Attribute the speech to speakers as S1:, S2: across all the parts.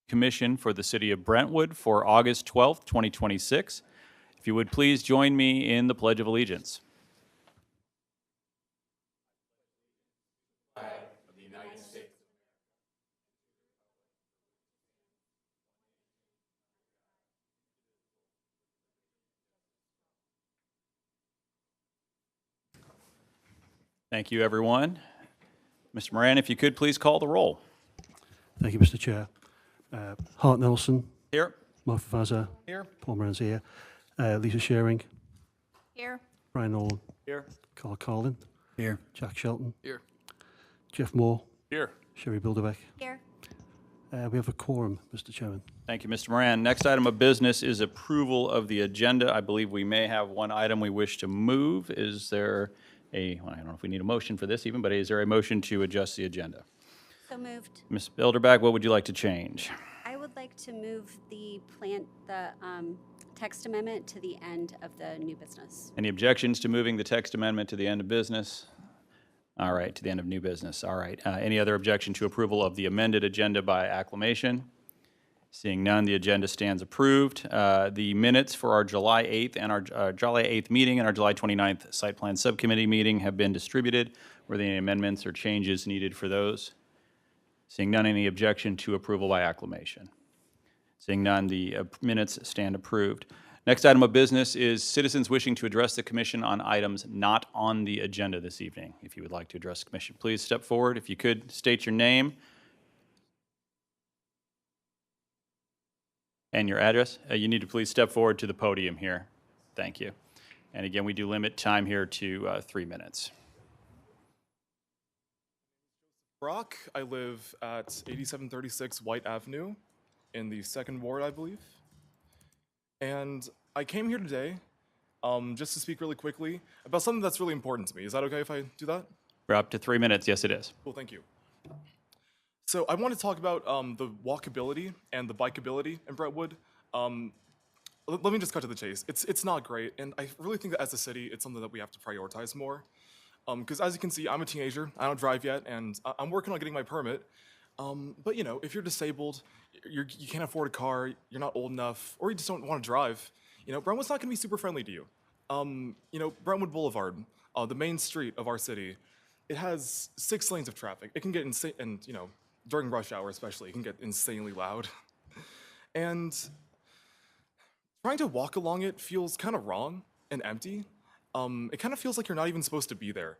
S1: Commission for the City of Brentwood for August 12th, 2026. If you would please join me in the Pledge of Allegiance. Thank you, everyone. Mr. Moran, if you could please call the roll.
S2: Thank you, Mr. Chair. Hart Nelson,
S1: Here.
S2: Martha Vaza,
S1: Here.
S2: Paul Moran's here. Lisa Shearing,
S3: Here.
S2: Brian Nolan,
S1: Here.
S2: Carl Carlin,
S4: Here.
S2: Jack Shelton,
S4: Here.
S2: Jeff Moore,
S1: Here.
S2: Sherry Bilderbeck.
S3: Here.
S2: We have a quorum, Mr. Chairman.
S1: Thank you, Mr. Moran. Next item of business is approval of the agenda. I believe we may have one item we wish to move. Is there well, I don't know if we need a motion for this even, but is there a motion to adjust the agenda?
S3: So moved.
S1: Ms. Bilderbeck, what would you like to change?
S3: I would like to move the text amendment to the end of the new business.
S1: Any objections to moving the text amendment to the end of business? All right, to the end of new business. All right. Any other objection to approval of the amended agenda by acclamation? Seeing none, the agenda stands approved. The minutes for our July 8th and our July 8th meeting and our July 29th Site Plan Subcommittee meeting have been distributed. Were there any amendments or changes needed for those? Seeing none, any objection to approval by acclamation? Seeing none, the minutes stand approved. Next item of business is citizens wishing to address the commission on items not on the agenda this evening. If you would like to address the commission, please step forward. If you could, state your name and your address. You need to please step forward to the podium here. Thank you. And again, we do limit time here to 3 minutes.
S5: Brock, I live at 8736 White Avenue in the 2nd Ward, I believe. And I came here today just to speak really quickly about something that's really important to me. Is that okay if I do that?
S1: We're up to 3 minutes. Yes, it is.
S5: Cool, thank you. So I want to talk about the walkability and the bikeability in Brentwood. Let me just cut to the chase. It's not great, and I really think that as a city, it's something that we have to prioritize more. Because as you can see, I'm a teenager. I don't drive yet, and I'm working on getting my permit. But you know, if you're disabled, you can't afford a car, you're not old enough, or you just don't want to drive, you know, Brentwood's not going to be super friendly to you. You know, Brentwood Boulevard, the main street of our city, it has 6 lanes of traffic. It can get insane, and you know, during rush hour especially, it can get insanely loud. And trying to walk along it feels kind of wrong and empty. It kind of feels like you're not even supposed to be there.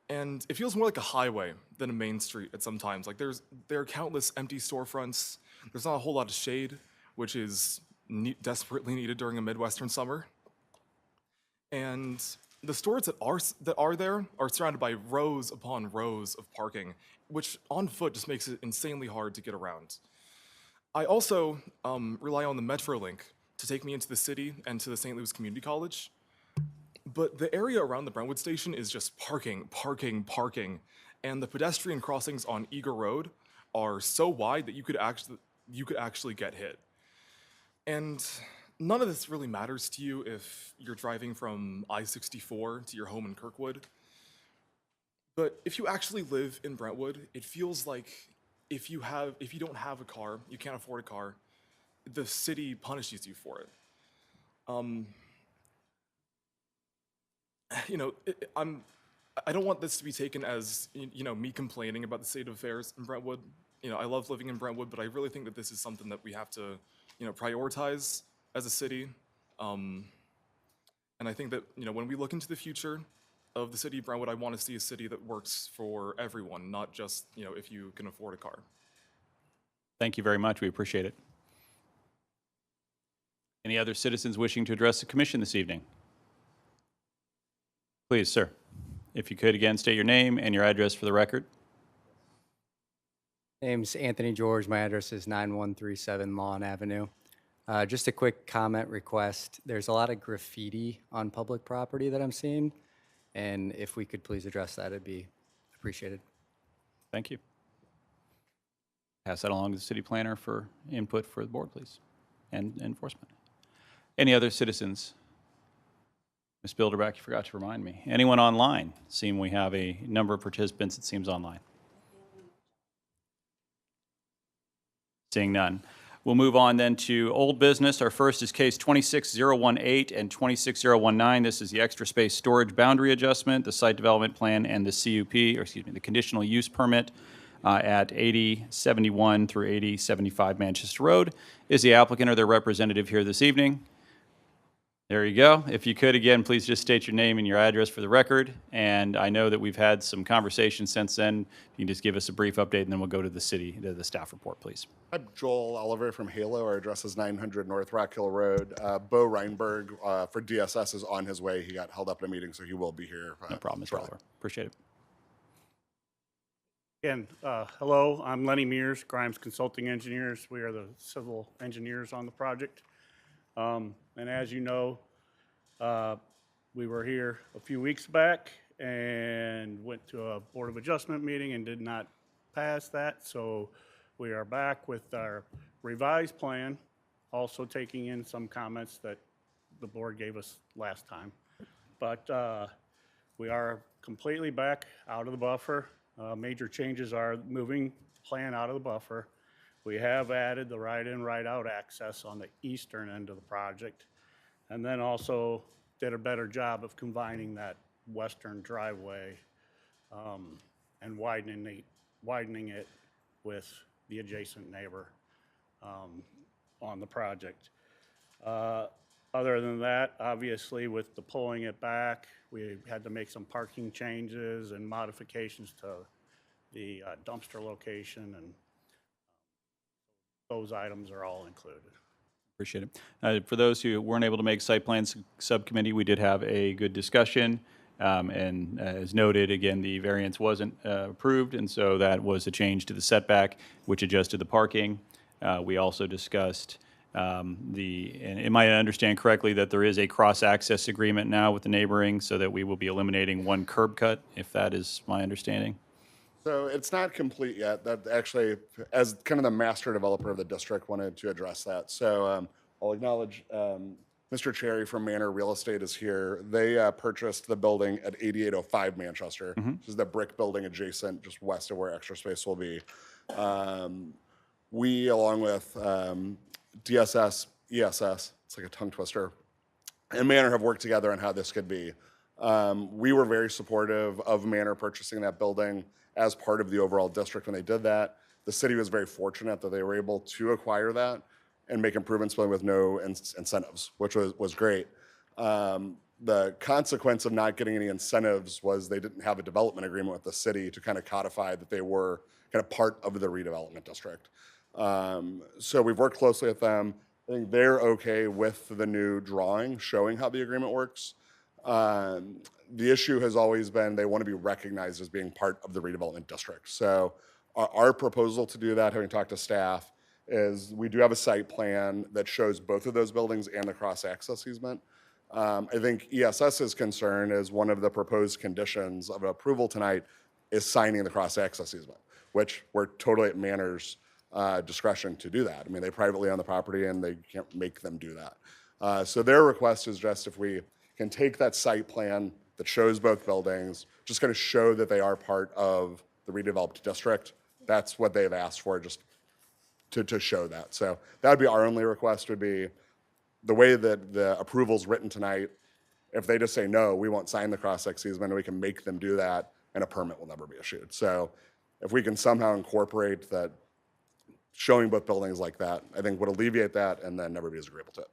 S5: And it feels more like a highway than a main street at some times. Like there are countless empty storefronts. There's not a whole lot of shade, which is desperately needed during a Midwestern summer. And the stores that are there are surrounded by rows upon rows of parking, which on foot just makes it insanely hard to get around. I also rely on the Metrolink to take me into the city and to the St. Louis Community College. But the area around the Brentwood station is just parking, and the pedestrian crossings on Eager Road are so wide that you could actually get hit. And none of this really matters to you if you're driving from I-64 to your home in Kirkwood. But if you actually live in Brentwood, it feels like if you don't have a car, you can't afford a car, the city punishes you for it. You know, I don't want this to be taken as, you know, me complaining about the state of affairs in Brentwood. You know, I love living in Brentwood, but I really think that this is something that we have to, you know, prioritize as a city. And I think that, you know, when we look into the future of the city of Brentwood, I want to see a city that works for everyone, not just, you know, if you can afford a car.
S1: Thank you very much. We appreciate it. Any other citizens wishing to address the commission this evening? Please, sir. If you could, again, state your name and your address for the record.
S4: Name's Anthony George. My address is 9137 Lawn Avenue. Just a quick comment request. There's a lot of graffiti on public property that I'm seeing, and if we could please address that, it'd be appreciated.
S1: Thank you. Pass that along to the city planner for input for the board, please, and enforcement. Any other citizens? Ms. Bilderbeck, you forgot to remind me. Anyone online? Seeing we have a number of participants, it seems, online. Seeing none. We'll move on then to old business. Our first is case 26018 and 26019. This is the extra space storage boundary adjustment, the site development plan, and the CUP, or excuse me, the conditional use permit at 8071 through 8075 Manchester Road. Is the applicant or their representative here this evening? There you go. If you could, again, please just state your name and your address for the record. And I know that we've had some conversations since then. You can just give us a brief update, and then we'll go to the the staff report, please.
S6: I'm Joel Oliver from Halo. Our address is 900 North Rock Hill Road. Bo Reinberg for DSS is on his way. He got held up in a meeting, so he will be here.
S1: No problem, Mr.
S6: shortly.
S1: Oliver. Appreciate it.
S2: Again, hello, I'm Lenny Mears, Grimes Consulting Engineers. We are the civil engineers on the project. And as you know, we were here a few weeks back and went to a Board of Adjustment meeting and did not pass that. So we are back with our revised plan, also taking in some comments that the board gave us last time. But we are completely back out of the buffer. Major changes are moving plan out of the buffer. We have added the right-in, right-out access on the eastern end of the project, and then also did a better job of combining that western driveway and widening it with the adjacent neighbor on the project. Other than that, obviously, with the pulling it back, we had to make some parking changes and modifications to the dumpster location, and those items are all included.
S1: Appreciate it. For those who weren't able to make site plans subcommittee, we did have a good discussion. And as noted, again, the variance wasn't approved, and so that was a change to the setback, which adjusted the parking. We also discussed and am I to understand correctly that there is a cross-access agreement now with the neighboring, so that we will be eliminating one curb cut, if that is my understanding?
S6: So it's not complete yet. That actually, as kind of the master developer of the district, wanted to address that. So I'll acknowledge Mr. Cherry from Manor Real Estate is here. They purchased the building at 8805 Manchester, which is the brick building adjacent, just west of where Extra Space will be. We, along with DSS, ESS, it's like a tongue twister, and Manor have worked together on how this could be. We were very supportive of Manor purchasing that building as part of the overall district when they did that. The city was very fortunate that they were able to acquire that and make improvements with no incentives, which was great. The consequence of not getting any incentives was they didn't have a development agreement with the city to kind of codify that they were kind of part of the redevelopment district. So we've worked closely with them. I think they're okay with the new drawing showing how the agreement works. The issue has always been they want to be recognized as being part of the redevelopment district. So our proposal to do that, having talked to staff, is we do have a site plan that shows both of those buildings and the cross-access easement. I think ESS's concern is one of the proposed conditions of approval tonight is signing the cross-access easement, which we're totally at Manor's discretion to do that. I mean, they privately own the property and they can't make them do that. So their request is just if we can take that site plan that shows both buildings, just kind of show that they are part of the redeveloped district. That's what they've asked for, just to show that. So that would be our only request, would be the way that the approval's written tonight. If they just say, no, we won't sign the cross-access easement, we can make them do that, and a permit will never be issued. So if we can somehow incorporate that, showing both buildings like that, I think would alleviate that, and then everybody's agreeable to it.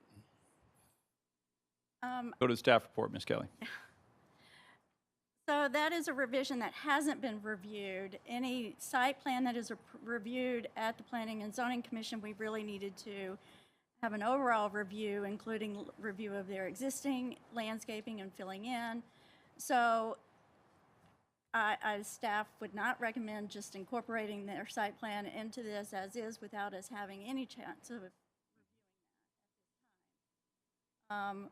S1: Go to the staff report, Ms. Kelly.
S7: So that is a revision that hasn't been reviewed. Any site plan that is reviewed at the Planning and Zoning Commission, we really needed to have an overall review, including review of their existing landscaping and filling in. So staff would not recommend just incorporating their site plan into this as is without us having any chance of reviewing that.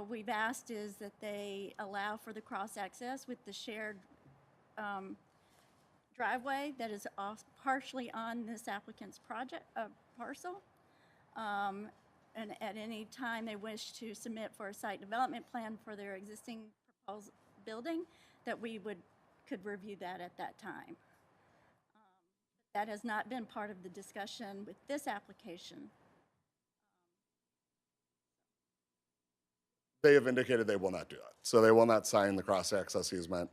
S7: We've asked is that they allow for the cross-access with the shared driveway that is partially on this applicant's project parcel. And at any time they wish to submit for a site development plan for their existing proposed building, that we could review that at that time. That has not been part of the discussion with this application.
S6: They have indicated they will not do that. So they will not sign the cross-access easement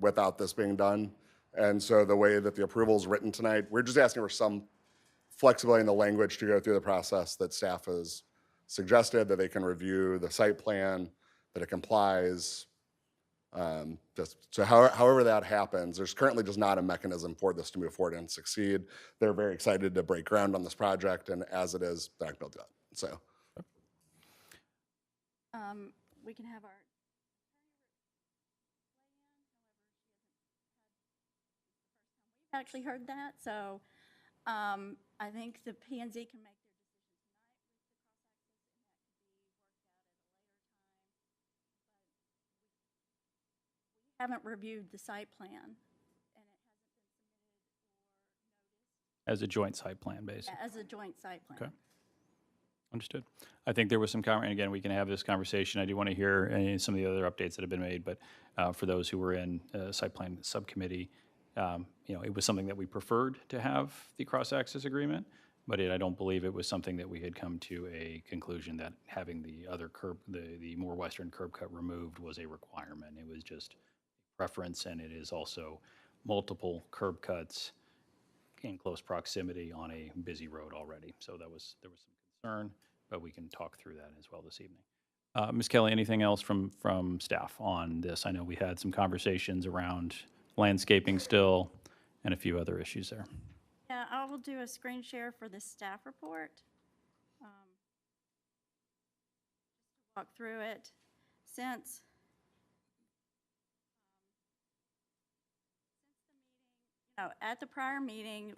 S6: without this being done. And so the way that the approval is written tonight, we're just asking for some flexibility in the language to go through the process that staff has suggested, that they can review the site plan, that it complies. So however that happens, there's currently just not a mechanism for this to move forward and succeed. They're very excited to break ground on this project, and as it is, they're not going to do it. So.
S7: We can have our we've actually heard that, so I think the P and Z can make their decision tonight with the cross access, and that could be worked out at a later time. But we haven't reviewed the site plan, and it hasn't been submitted or
S1: As a joint site plan, basically.
S7: noticed as a joint site plan.
S1: Okay. Understood. I think there was some comment, and again, we can have this conversation. I do want to hear some of the other updates that have been made, but for those who were in site plan subcommittee, it was something that we preferred to have the cross-access agreement, but I don't believe it was something that we had come to a conclusion that having the other curb, the more western curb cut removed was a requirement. It was just preference, and it is also multiple curb cuts in close proximity on a busy road already. So there was some concern, but we can talk through that as well this evening. Ms. Kelly, anything else from staff on this? I know we had some conversations around landscaping still and a few other issues there.
S7: Yeah, I will do a screen share for the staff report. Walk through it. Since at the prior meeting,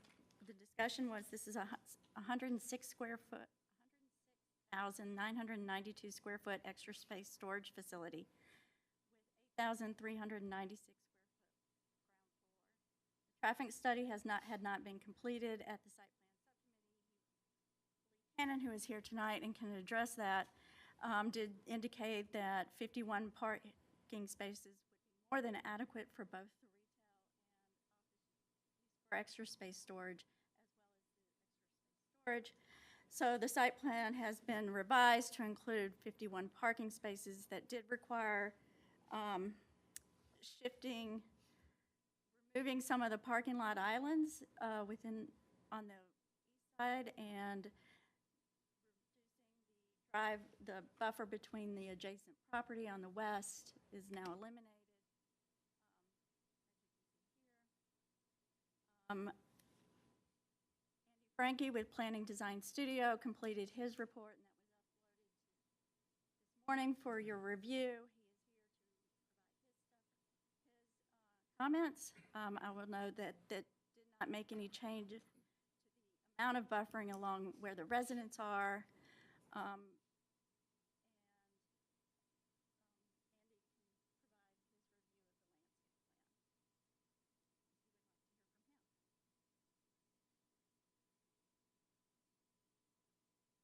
S7: the discussion was this is a 106 square foot, 106,992 square foot extra space storage facility with 8,396 square foot ground floor. Traffic study had not been completed at the site plan subcommittee. Cannon, who is here tonight and can address that, did indicate that 51 parking spaces would be more than adequate for both the retail and for extra space storage, as well as the extra space storage. So the site plan has been revised to include 51 parking spaces that did require removing some of the parking lot islands on the east side, and the buffer between the adjacent property on the west is now eliminated. Andy Frankie with Planning Design Studio completed his report, and that was uploaded this morning for your review. He is here to provide his comments. I will note that did not make any changes to the amount of buffering along where the residents are.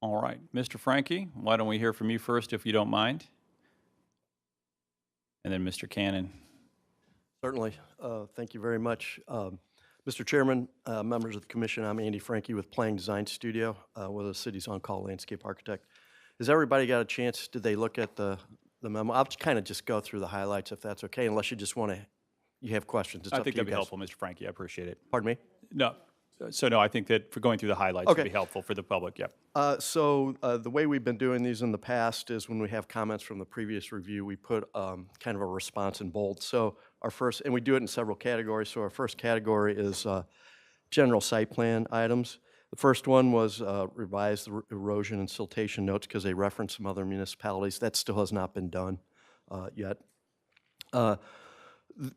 S1: All right, Mr. Frankie, why don't we hear from you first, if you don't mind? And then Mr. Cannon.
S8: Certainly. Thank you very much. Mr. Chairman, members of the commission, I'm Andy Frankie with Planning Design Studio. We're the city's on-call landscape architect. Has everybody got a chance? Did they look at the memo? I'll kind of just go through the highlights if that's okay, unless you just want to, you have questions. It's
S1: I
S8: up
S1: think
S8: to you
S1: that'd be
S8: guys.
S1: helpful, Mr. Frankie. I appreciate it.
S8: Pardon me?
S1: No. So no, I think that for going through the highlights would
S8: Okay.
S1: be helpful for the public, yep.
S8: The way we've been doing these in the past is when we have comments from the previous review, we put kind of a response in bold. So our first, and we do it in several categories. So our first category is general site plan items. The first one was revise the erosion and siltation notes because they reference some other municipalities. That still has not been done yet.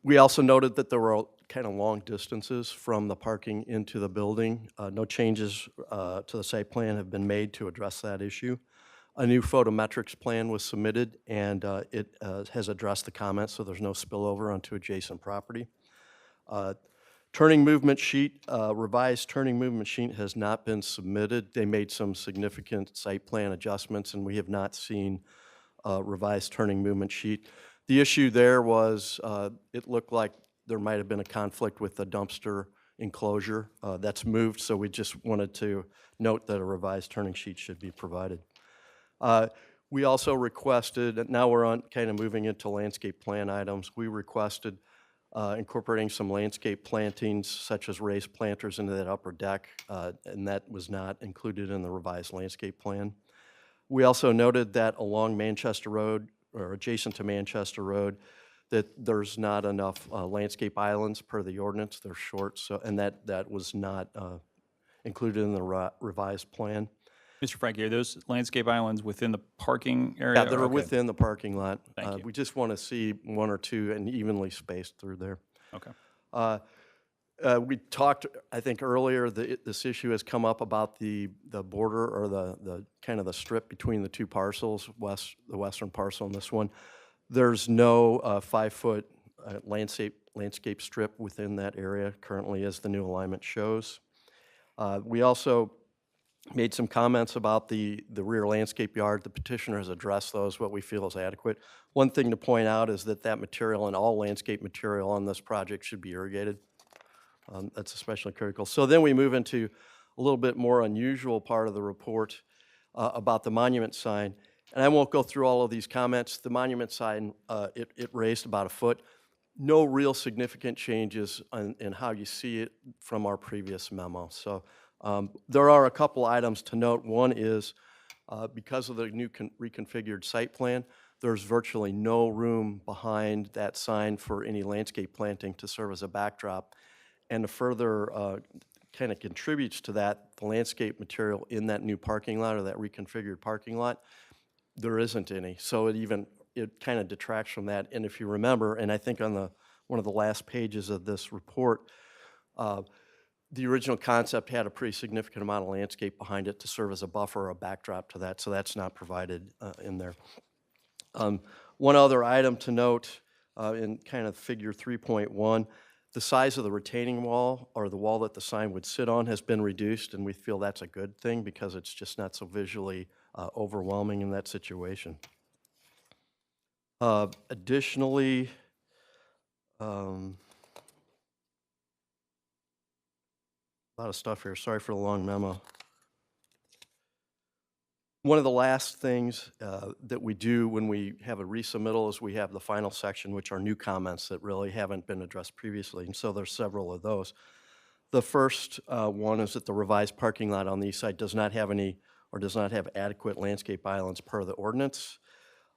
S8: We also noted that there were kind of long distances from the parking into the building. No changes to the site plan have been made to address that issue. A new photometrics plan was submitted, and it has addressed the comments, so there's no spillover onto adjacent property. Turning movement sheet, revised turning movement sheet has not been submitted. They made some significant site plan adjustments, and we have not seen revised turning movement sheet. The issue there was it looked like there might have been a conflict with the dumpster enclosure. That's moved, so we just wanted to note that a revised turning sheet should be provided. We also requested, now we're on kind of moving into landscape plan items, we requested incorporating some landscape plantings such as raised planters into that upper deck, and that was not included in the revised landscape plan. We also noted that along Manchester Road, or adjacent to Manchester Road, that there's not enough landscape islands per the ordinance. They're short, so, and that was not included in the revised plan.
S1: Mr. Frankie, are those landscape islands within the parking area?
S8: Yeah, they're
S1: Okay.
S8: within the parking lot.
S1: Thank you.
S8: We just want to see one or two and evenly spaced through there.
S1: Okay.
S8: We talked, I think earlier, this issue has come up about the border or the kind of the strip between the two parcels, the western parcel and this one. There's no 5-foot landscape strip within that area currently, as the new alignment shows. We also made some comments about the rear landscape yard. The petitioner has addressed those, what we feel is adequate. One thing to point out is that material and all landscape material on this project should be irrigated. That's especially critical. So then we move into a little bit more unusual part of the report about the monument sign. And I won't go through all of these comments. The monument sign, it raised about 1 foot. No real significant changes in how you see it from our previous memo. So there are a couple items to note. One is because of the new reconfigured site plan, there's virtually no room behind that sign for any landscape planting to serve as a backdrop. And to further kind of contributes to that, the landscape material in that new parking lot or that reconfigured parking lot, there isn't any. So it kind of detracts from that. And if you remember, and I think on one of the last pages of this report, the original concept had a pretty significant amount of landscape behind it to serve as a buffer or a backdrop to that, so that's not provided in there. One other item to note in kind of figure 3.1, the size of the retaining wall or the wall that the sign would sit on has been reduced, and we feel that's a good thing because it's just not so visually overwhelming in that situation. Additionally, a lot of stuff here. Sorry for the long memo. One of the last things that we do when we have a resubmittal is we have the final section, which are new comments that really haven't been addressed previously, and so there's several of those. The first one is that the revised parking lot on the east side does not have any or does not have adequate landscape islands per the ordinance.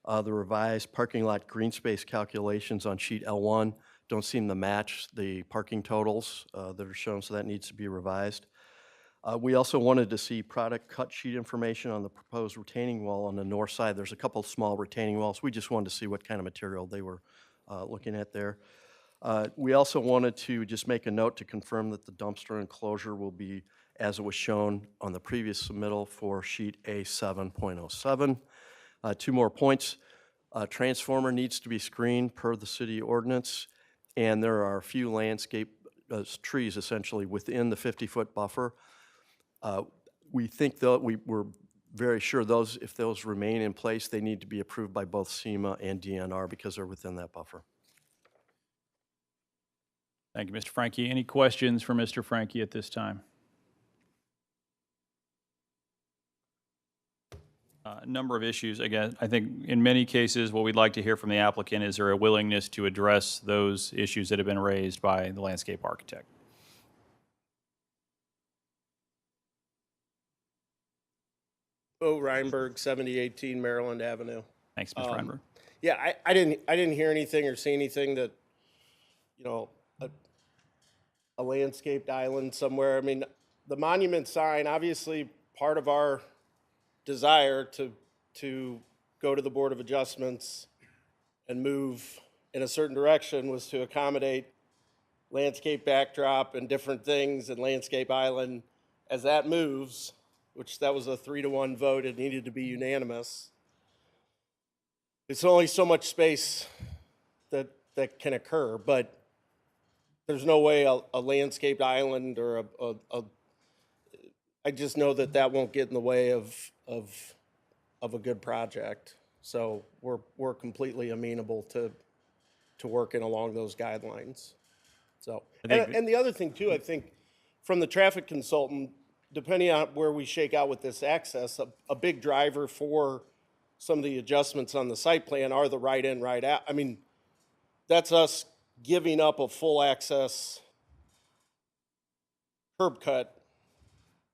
S8: The revised parking lot green space calculations on sheet L1 don't seem to match the parking totals that are shown, so that needs to be revised. We also wanted to see product cut sheet information on the proposed retaining wall on the north side. There's a couple of small retaining walls. We just wanted to see what kind of material they were looking at there. We also wanted to just make a note to confirm that the dumpster enclosure will be as it was shown on the previous submittal for sheet A7.07. 2 more points. Transformer needs to be screened per the city ordinance, and there are a few landscape trees essentially within the 50-foot buffer. We think that we're very sure if those remain in place, they need to be approved by both SEMA and DNR because they're within that buffer.
S1: Thank you, Mr. Frankie. Any questions for Mr. Frankie at this time? A number of issues. Again, I think in many cases, what we'd like to hear from the applicant is there a willingness to address those issues that have been raised by the landscape architect.
S9: Bo Reinberg, 7018 Maryland Avenue.
S1: Thanks, Mr. Reinberg.
S9: Yeah, I didn't hear anything or see anything that, you know, a landscaped island somewhere. I mean, the monument sign, obviously part of our desire to go to the Board of Adjustments and move in a certain direction was to accommodate landscape backdrop and different things and landscape island. As that moves, which that was a 3-to-1 vote, it needed to be unanimous. It's only so much space that can occur, but there's no way a landscaped island or I just know that won't get in the way of a good project. So we're completely amenable to working along those guidelines. So,
S1: think-
S9: and the other thing too, I think, from the traffic consultant, depending on where we shake out with this access, a big driver for some of the adjustments on the site plan are the right in, right out. I mean, that's us giving up a full access curb cut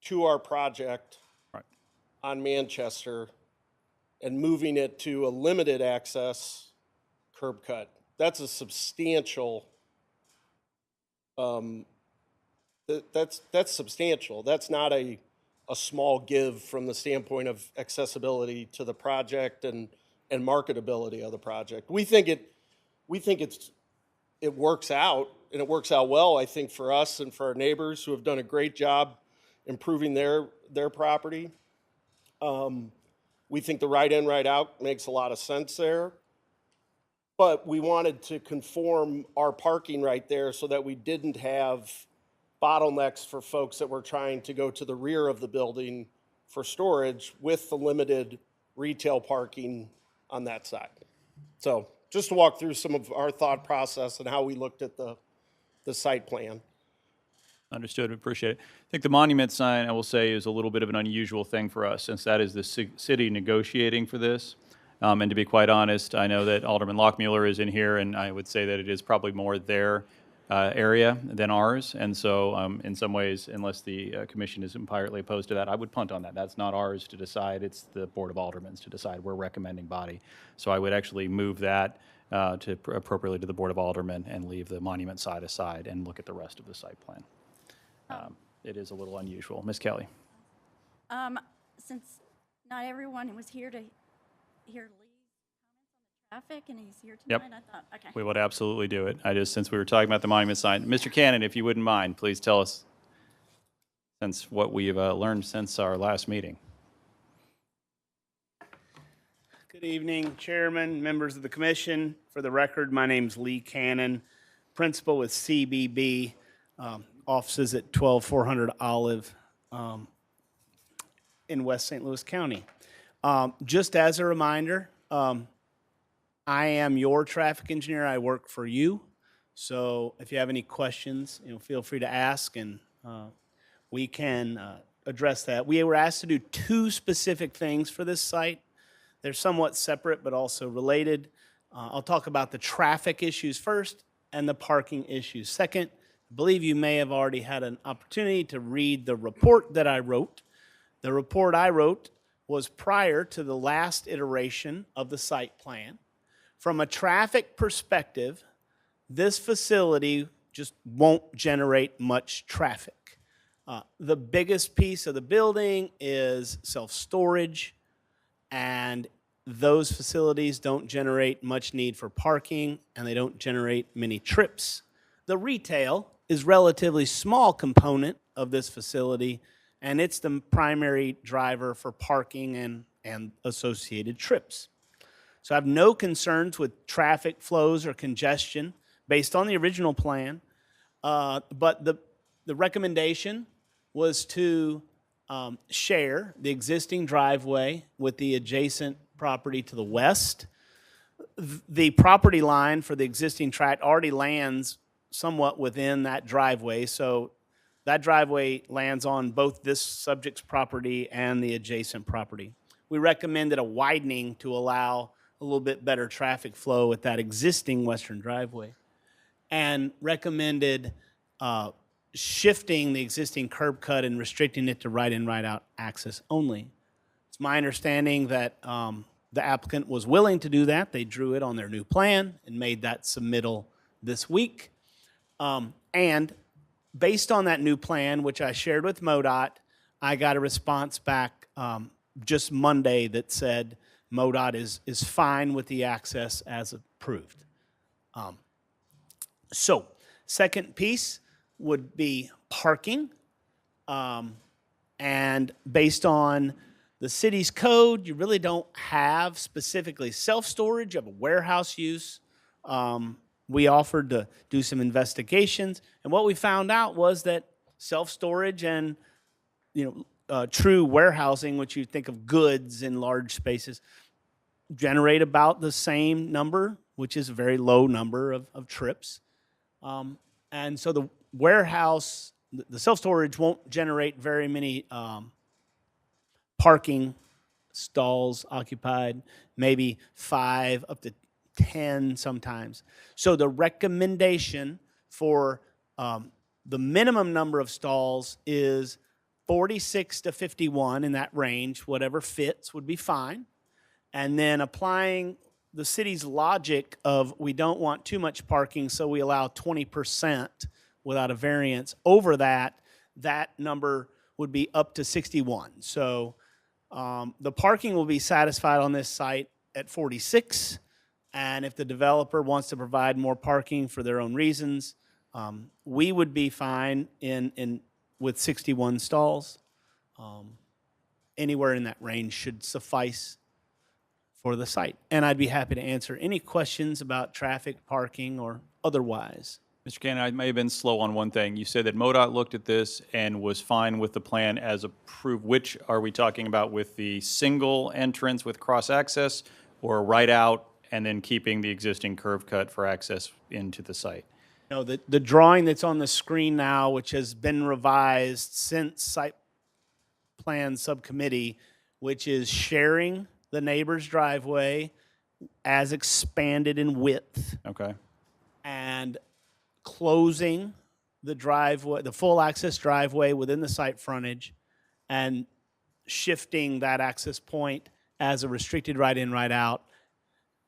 S9: to our project
S1: Right.
S9: on Manchester and moving it to a limited access curb cut. That's a substantial, that's substantial. That's not a small give from the standpoint of accessibility to the project and marketability of the project. We think it works out, and it works out well, I think, for us and for our neighbors who have done a great job improving their property. We think the right in, right out makes a lot of sense there. But we wanted to conform our parking right there so that we didn't have bottlenecks for folks that were trying to go to the rear of the building for storage with the limited retail parking on that side. So just to walk through some of our thought process and how we looked at the site plan.
S1: Understood, appreciate it. I think the monument sign, I will say, is a little bit of an unusual thing for us, since that is the city negotiating for this. And to be quite honest, I know that Alderman Lockmuller is in here, and I would say that it is probably more their area than ours. And so in some ways, unless the commission is entirely opposed to that, I would punt on that. That's not ours to decide. It's the Board of Aldermen's to decide. We're recommending body. So I would actually move that to appropriately to the Board of Aldermen and leave the monument side aside and look at the rest of the site plan. It is a little unusual. Ms. Kelly.
S7: Since not everyone was here to hear Lee's comments on the traffic, and he's here
S1: Yep.
S7: tonight, I thought, okay.
S1: We would absolutely do it. Since we were talking about the monument sign, Mr. Cannon, if you wouldn't mind, please tell us since what we've learned since our last meeting.
S2: Good evening, Chairman, members of the commission. For the record, my name's Lee Cannon, principal with CBB, offices at 12400 Olive in West St. Louis County. Just as a reminder, I am your traffic engineer. I work for you. So if you have any questions, feel free to ask, and we can address that. We were asked to do two specific things for this site. They're somewhat separate, but also related. I'll talk about the traffic issues first and the parking issues second. I believe you may have already had an opportunity to read the report that I wrote. The report I wrote was prior to the last iteration of the site plan. From a traffic perspective, this facility just won't generate much traffic. The biggest piece of the building is self-storage, and those facilities don't generate much need for parking, and they don't generate many trips. The retail is a relatively small component of this facility, and it's the primary driver for parking and associated trips. So I have no concerns with traffic flows or congestion based on the original plan, but the recommendation was to share the existing driveway with the adjacent property to the west. The property line for the existing tract already lands somewhat within that driveway, so that driveway lands on both this subject's property and the adjacent property. We recommended a widening to allow a little bit better traffic flow at that existing western driveway, and recommended shifting the existing curb cut and restricting it to right in, right out access only. It's my understanding that the applicant was willing to do that. They drew it on their new plan and made that submittal this week. And based on that new plan, which I shared with MoDOT, I got a response back just Monday that said MoDOT is fine with the access as approved. So, second piece would be parking. And based on the city's code, you really don't have specifically self-storage. You have a warehouse use. We offered to do some investigations, and what we found out was that self-storage and true warehousing, which you think of goods in large spaces, generate about the same number, which is a very low number of trips. And so the warehouse, the self-storage won't generate very many parking stalls occupied, maybe 5 up to 10 sometimes. So the recommendation for the minimum number of stalls is 46 to 51, in that range. Whatever fits would be fine. And then applying the city's logic of we don't want too much parking, so we allow 20% without a variance. Over that, that number would be up to 61. So the parking will be satisfied on this site at 46. And if the developer wants to provide more parking for their own reasons, we would be fine with 61 stalls. Anywhere in that range should suffice for the site. And I'd be happy to answer any questions about traffic, parking, or otherwise.
S1: Mr. Cannon, I may have been slow on one thing. You said that MoDOT looked at this and was fine with the plan as approved. Which are we talking about, with the single entrance with cross-access, or right out and then keeping the existing curve cut for access into the site?
S2: No, the drawing that's on the screen now, which has been revised since site plan subcommittee, which is sharing the neighbor's driveway as expanded in width
S1: Okay.
S2: and closing the driveway, the full access driveway within the site frontage, and shifting that access point as a restricted right in, right out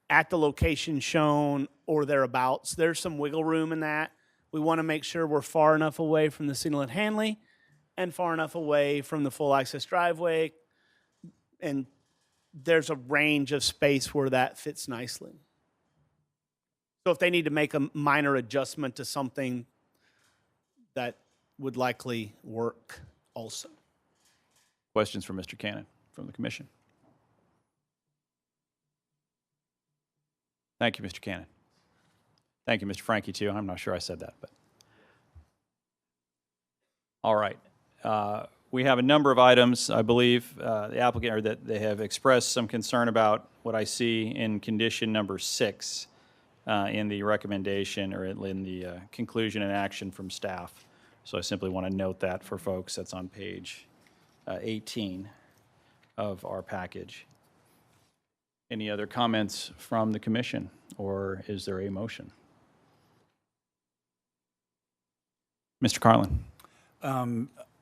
S2: at the location shown or thereabouts. There's some wiggle room in that. We want to make sure we're far enough away from the signal at Hanley and far enough away from the full access driveway. And there's a range of space where that fits nicely. So if they need to make a minor adjustment to something, that would likely work also.
S1: Questions for Mr. Cannon from the commission? Thank you, Mr. Cannon. Thank you, Mr. Frankie, too. I'm not sure I said that, but. All right. We have a number of items, I believe, the applicant, or that they have expressed some concern about what I see in condition number 6 in the recommendation, or in the conclusion and action from staff. So I simply want to note that for folks. That's on page 18 of our package. Any other comments from the commission, or is there a motion? Mr. Carlin.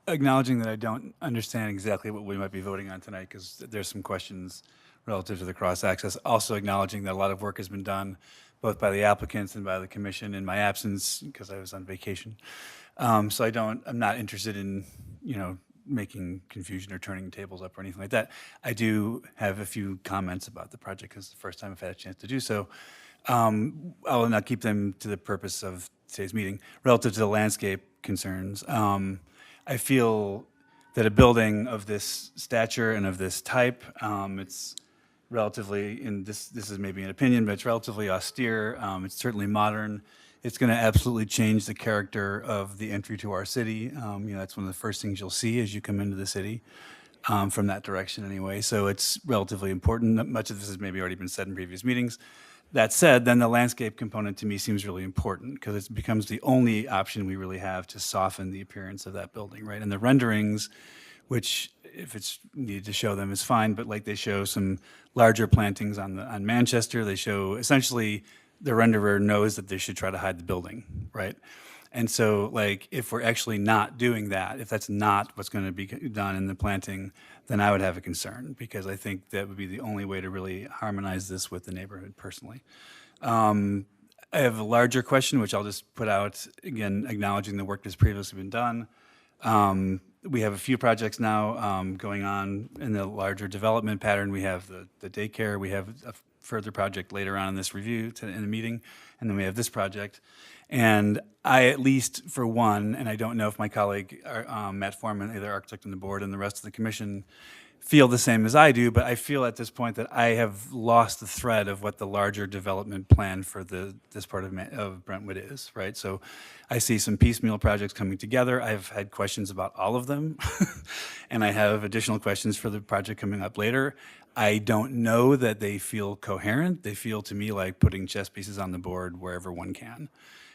S10: Acknowledging that I don't understand exactly what we might be voting on tonight, because there's some questions relative to the cross-access. Also acknowledging that a lot of work has been done both by the applicants and by the commission in my absence, because I was on vacation. So I'm not interested in, making confusion or turning tables up or anything like that. I do have a few comments about the project, because it's the first time I've had a chance to do so. I will not keep them to the purpose of today's meeting. Relative to the landscape concerns, I feel that a building of this stature and of this type, it's relatively, and this is maybe an opinion, but it's relatively austere. It's certainly modern. It's going to absolutely change the character of the entry to our city. That's one of the first things you'll see as you come into the city, from that direction anyway. So it's relatively important. Much of this has maybe already been said in previous meetings. That said, then the landscape component to me seems really important, because it becomes the only option we really have to soften the appearance of that building, right? And the renderings, which if it's needed to show them is fine, but like they show some larger plantings on Manchester. They show essentially the renderer knows that they should try to hide the building, right? And so, like, if we're actually not doing that, if that's not what's going to be done in the planting, then I would have a concern, because I think that would be the only way to really harmonize this with the neighborhood personally. I have a larger question, which I'll just put out, again, acknowledging the work that's previously been done. We have a few projects now going on in the larger development pattern. We have the daycare. We have a further project later on in this review in the meeting, and then we have this project. And I, at least for one, and I don't know if my colleague, Matt Foreman, the architect on the board, and the rest of the commission feel the same as I do, but I feel at this point that I have lost the thread of what the larger development plan for this part of Brentwood is, right? So I see some piecemeal projects coming together. I've had questions about all of them, and I have additional questions for the project coming up later. I don't know that they feel coherent. They feel to me like putting chess pieces on the board wherever one can.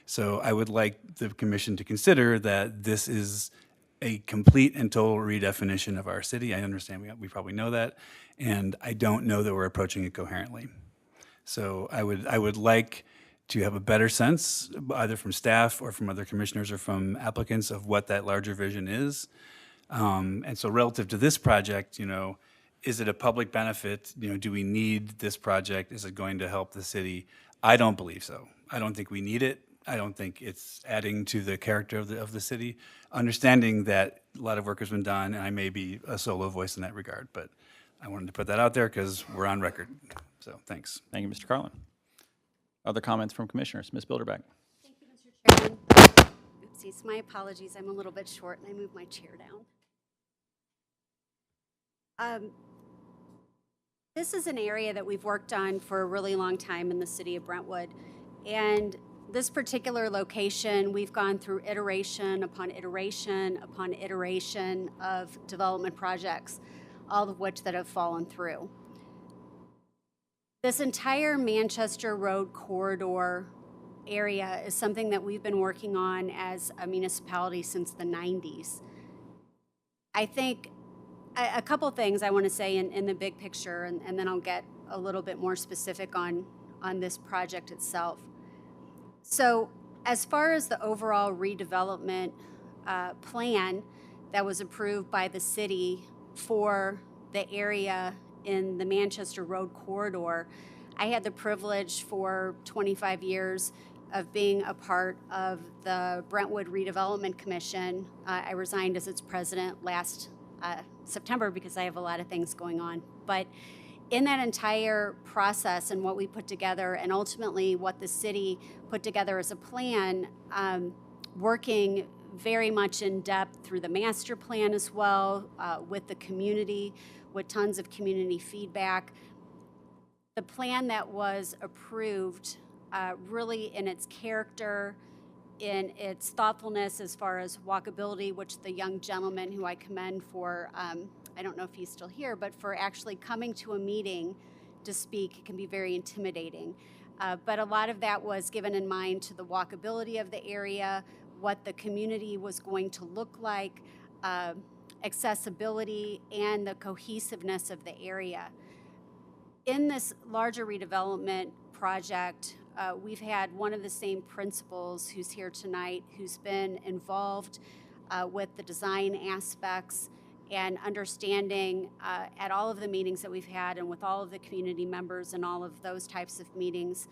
S10: So I would like the commission to consider that this is a complete and total redefinition of our city. I understand we probably know that, and I don't know that we're approaching it coherently. So I would like to have a better sense, either from staff or from other commissioners or from applicants, of what that larger vision is. And so relative to this project, is it a public benefit? Do we need this project? Is it going to help the city? I don't believe so. I don't think we need it. I don't think it's adding to the character of the city. Understanding that a lot of work has been done, and I may be a solo voice in that regard, but I wanted to put that out there because we're on record. So thanks.
S1: Thank you, Mr. Carlin. Other comments from commissioners? Ms. Bilderbeck.
S3: Thank you, Mr. Chairman. Oopsies, my apologies. I'm a little bit short and I moved my chair down. This is an area that we've worked on for a really long time in the city of Brentwood. And this particular location, we've gone through iteration upon iteration upon iteration of development projects, all of which that have fallen through. This entire Manchester Road corridor area is something that we've been working on as a municipality since the 90s. I think a couple things I want to say in the big picture, and then I'll get a little bit more specific on this project itself. So as far as the overall redevelopment plan that was approved by the city for the area in the Manchester Road corridor, I had the privilege for 25 years of being a part of the Brentwood Redevelopment Commission. I resigned as its president last September because I have a lot of things going on. But in that entire process and what we put together, and ultimately what the city put together as a plan, working very much in depth through the master plan as well, with the community, with tons of community feedback. The plan that was approved really in its character, in its thoughtfulness as far as walkability, which the young gentleman who I commend for, I don't know if he's still here, but for actually coming to a meeting to speak, it can be very intimidating. But a lot of that was given in mind to the walkability of the area, what the community was going to look like, accessibility, and the cohesiveness of the area. In this larger redevelopment project, we've had one of the same principals who's here tonight, who's been involved with the design aspects and understanding at all of the meetings that we've had and with all of the community members and all of those types of meetings,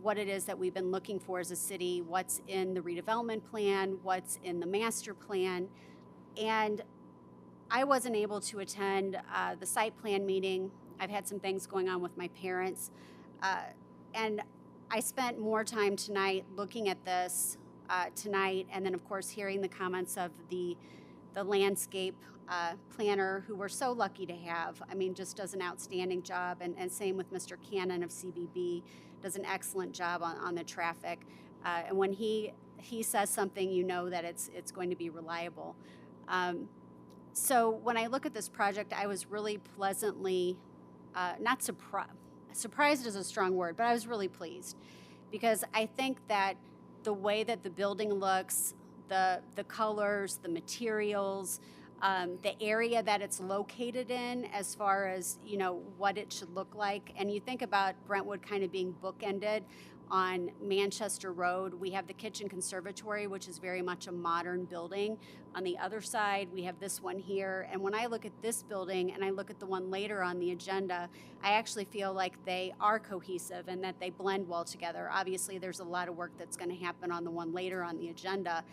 S3: what it is that we've been looking for as a city, what's in the redevelopment plan, what's in the master plan. And I wasn't able to attend the site plan meeting. I've had some things going on with my parents. And I spent more time tonight looking at this tonight, and then of course hearing the comments of the landscape planner, who we're so lucky to have. I mean, just does an outstanding job, and same with Mr. Cannon of CBB, does an excellent job on the traffic. And when he says something, you know that it's going to be reliable. So when I look at this project, I was really pleasantly, not surprised is a strong word, but I was really pleased, because I think that the way that the building looks, the colors, the materials, the area that it's located in, as far as what it should look like. And you think about Brentwood kind of being bookended on Manchester Road. We have the Kitchen Conservatory, which is very much a modern building. On the other side, we have this one here. And when I look at this building and I look at the one later on the agenda, I actually feel like they are cohesive and that they blend well together. Obviously, there's a lot of work that's going to happen on the one later on the agenda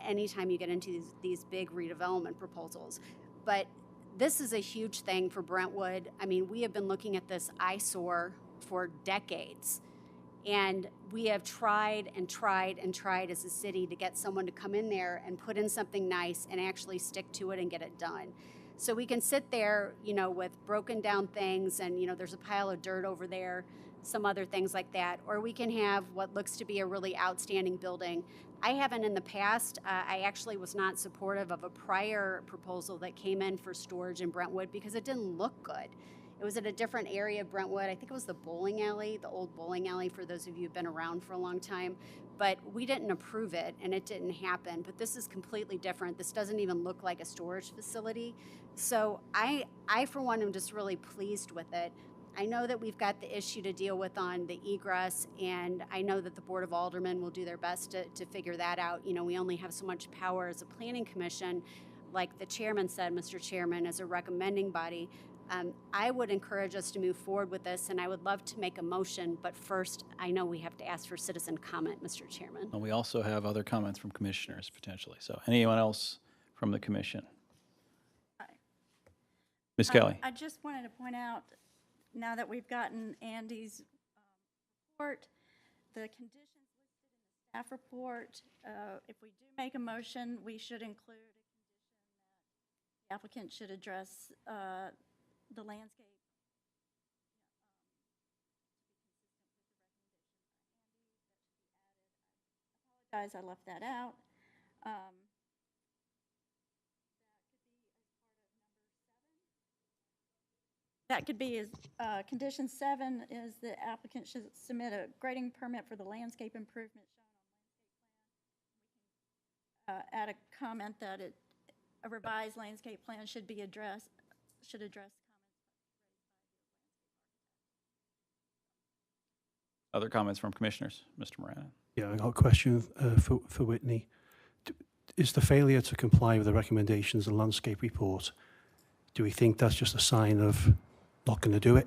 S3: anytime you get into these big redevelopment proposals. But this is a huge thing for Brentwood. I mean, we have been looking at this eyesore for decades. And we have tried and tried and tried as a city to get someone to come in there and put in something nice and actually stick to it and get it done. So we can sit there, with broken down things and, there's a pile of dirt over there, some other things like that. Or we can have what looks to be a really outstanding building. I haven't in the past. I actually was not supportive of a prior proposal that came in for storage in Brentwood because it didn't look good. It was at a different area of Brentwood. I think it was the bowling alley, the old bowling alley, for those of you who've been around for a long time. But we didn't approve it, and it didn't happen. But this is completely different. This doesn't even look like a storage facility. So I for one, am just really pleased with it. I know that we've got the issue to deal with on the egress, and I know that the Board of Aldermen will do their best to figure that out. You know, we only have so much power as a planning commission, like the chairman said, Mr. Chairman, as a recommending body. I would encourage us to move forward with this, and I would love to make a motion, but first, I know we have to ask for citizen comment, Mr. Chairman.
S1: And we also have other comments from commissioners potentially. So anyone else from the commission? Ms. Kelly?
S7: I just wanted to point out, now that we've gotten Andy's report, the conditions listed in the staff report, if we do make a motion, we should include a condition that the applicant should address the landscape. I apologize, I left that out. That could be as, condition 7 is the applicant should submit a grading permit for the landscape improvement shown on landscape plan. Add a comment that a revised landscape plan should address comments.
S1: Other comments from commissioners? Mr. Morano?
S11: Yeah, I got a question for Whitney. Is the failure to comply with the recommendations of the landscape report, do we think that's just a sign of not going to do it,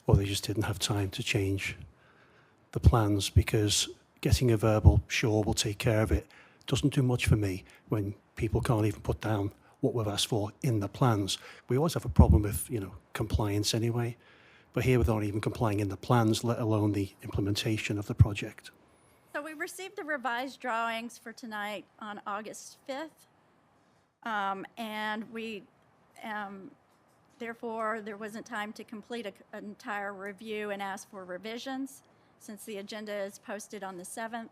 S11: or they just didn't have time to change the plans? Because getting a verbal sure we'll take care of it doesn't do much for me when people can't even put down what we've asked for in the plans. We always have a problem with, you know, compliance anyway, but here we're not even complying in the plans, let alone the implementation of the project.
S7: So we received the revised drawings for tonight on August 5th, and we, therefore, there wasn't time to complete an entire review and ask for revisions, since the agenda is posted on the 7th.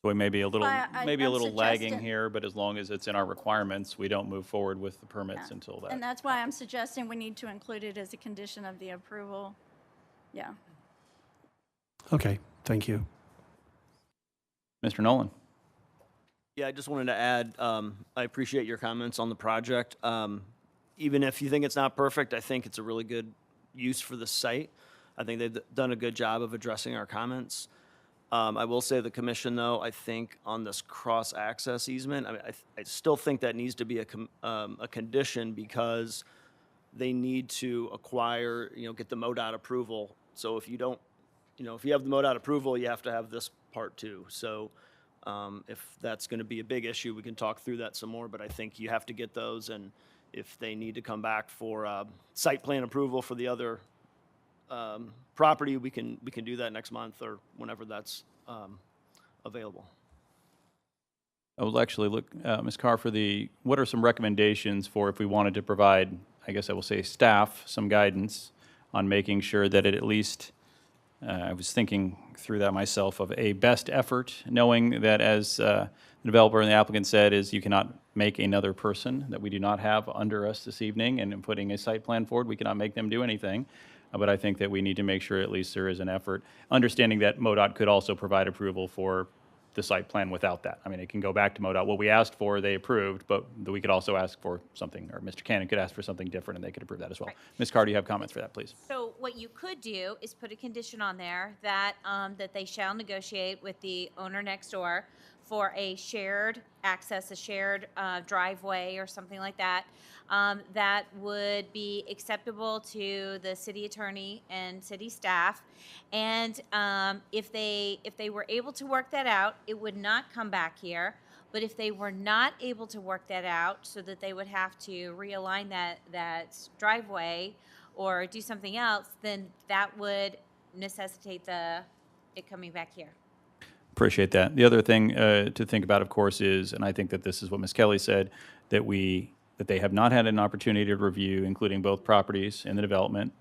S1: So we may be a little,
S7: I'm
S1: lagging
S7: suggesting-
S1: here, but as long as it's in our requirements, we don't move forward with the permits until that.
S7: And that's why I'm suggesting we need to include it as a condition of the approval. Yeah.
S11: Okay, thank you.
S1: Mr. Nolan?
S12: Yeah, I just wanted to add, I appreciate your comments on the project. Even if you think it's not perfect, I think it's a really good use for the site. I think they've done a good job of addressing our comments. I will say the commission, though, I think on this cross-access easement, I mean, I still think that needs to be a condition, because they need to acquire, get the MoDOT approval. So if you don't, if you have the MoDOT approval, you have to have this part too. So if that's going to be a big issue, we can talk through that some more, but I think you have to get those, and if they need to come back for site plan approval for the other property, we can do that next month or whenever that's available.
S1: I will actually look, Ms. Carr, for what are some recommendations for if we wanted to provide, I guess I will say, staff some guidance on making sure that it at least, I was thinking through that myself, of a best effort, knowing that, as the developer and the applicant said, is you cannot make another person that we do not have under us this evening, and in putting a site plan forward, we cannot make them do anything. But I think that we need to make sure at least there is an effort, understanding that MoDOT could also provide approval for the site plan without that. I mean, it can go back to MoDOT. What we asked for, they approved, but we could also ask for something, or Mr. Cannon could ask for something different, and they could approve that as well.
S13: Right.
S1: Ms. Carr, do you have comments for that, please?
S13: So what you could do is put a condition on there that, that they shall negotiate with the owner next door for a shared access, a shared driveway or something like that, that would be acceptable to the city attorney and city staff. And if they were able to work that out, it would not come back here. But if they were not able to work that out, so that they would have to realign that driveway or do something else, then that would necessitate it coming back here.
S1: Appreciate that. The other thing to think about, of course, is, and I think that this is what Ms. Kelly said, that they have not had an opportunity to review, including both properties in the development,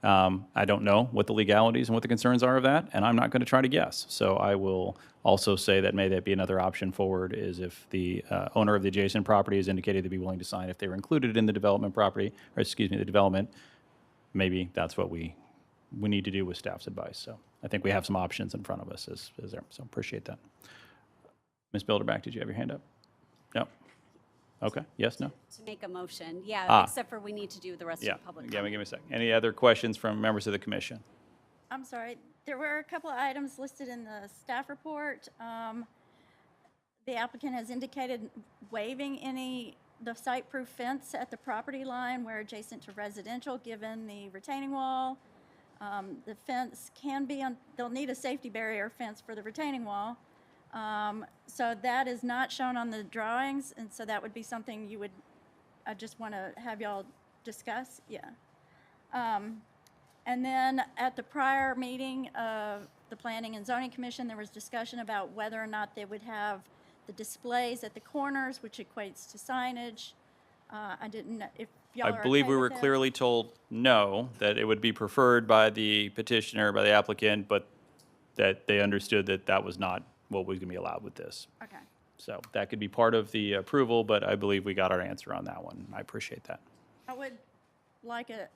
S1: I don't know what the legalities and what the concerns are of that, and I'm not going to try to guess. So I will also say that may that be another option forward is if the owner of the adjacent property has indicated they'd be willing to sign if they were included in the development property, or excuse me, the development, maybe that's what we need to do with staff's advice. So I think we have some options in front of us as there. So appreciate that. Ms. Bilderback, did you have your hand up? No? Okay, yes, no?
S3: To make a motion, yeah, except for we need to do the rest
S1: Yeah,
S3: of the public
S1: give me
S3: comment.
S1: a second. Any other questions from members of the commission?
S7: I'm sorry, there were a couple of items listed in the staff report. The applicant has indicated waiving the site-proof fence at the property line where adjacent to residential, given the retaining wall. The fence can be they'll need a safety barrier fence for the retaining wall. So that is not shown on the drawings, and so that would be something I just want to have y'all discuss, yeah. And then at the prior meeting of the Planning and Zoning Commission, there was discussion about whether or not they would have the displays at the corners, which equates to signage. I didn't know if y'all are
S1: I believe
S7: okay
S1: we were
S7: with that?
S1: clearly told no, that it would be preferred by the petitioner, by the applicant, but that they understood that that was not what was going to be allowed with this.
S7: Okay.
S1: So that could be part of the approval, but I believe we got our answer on that one. I appreciate that.
S7: I would like a,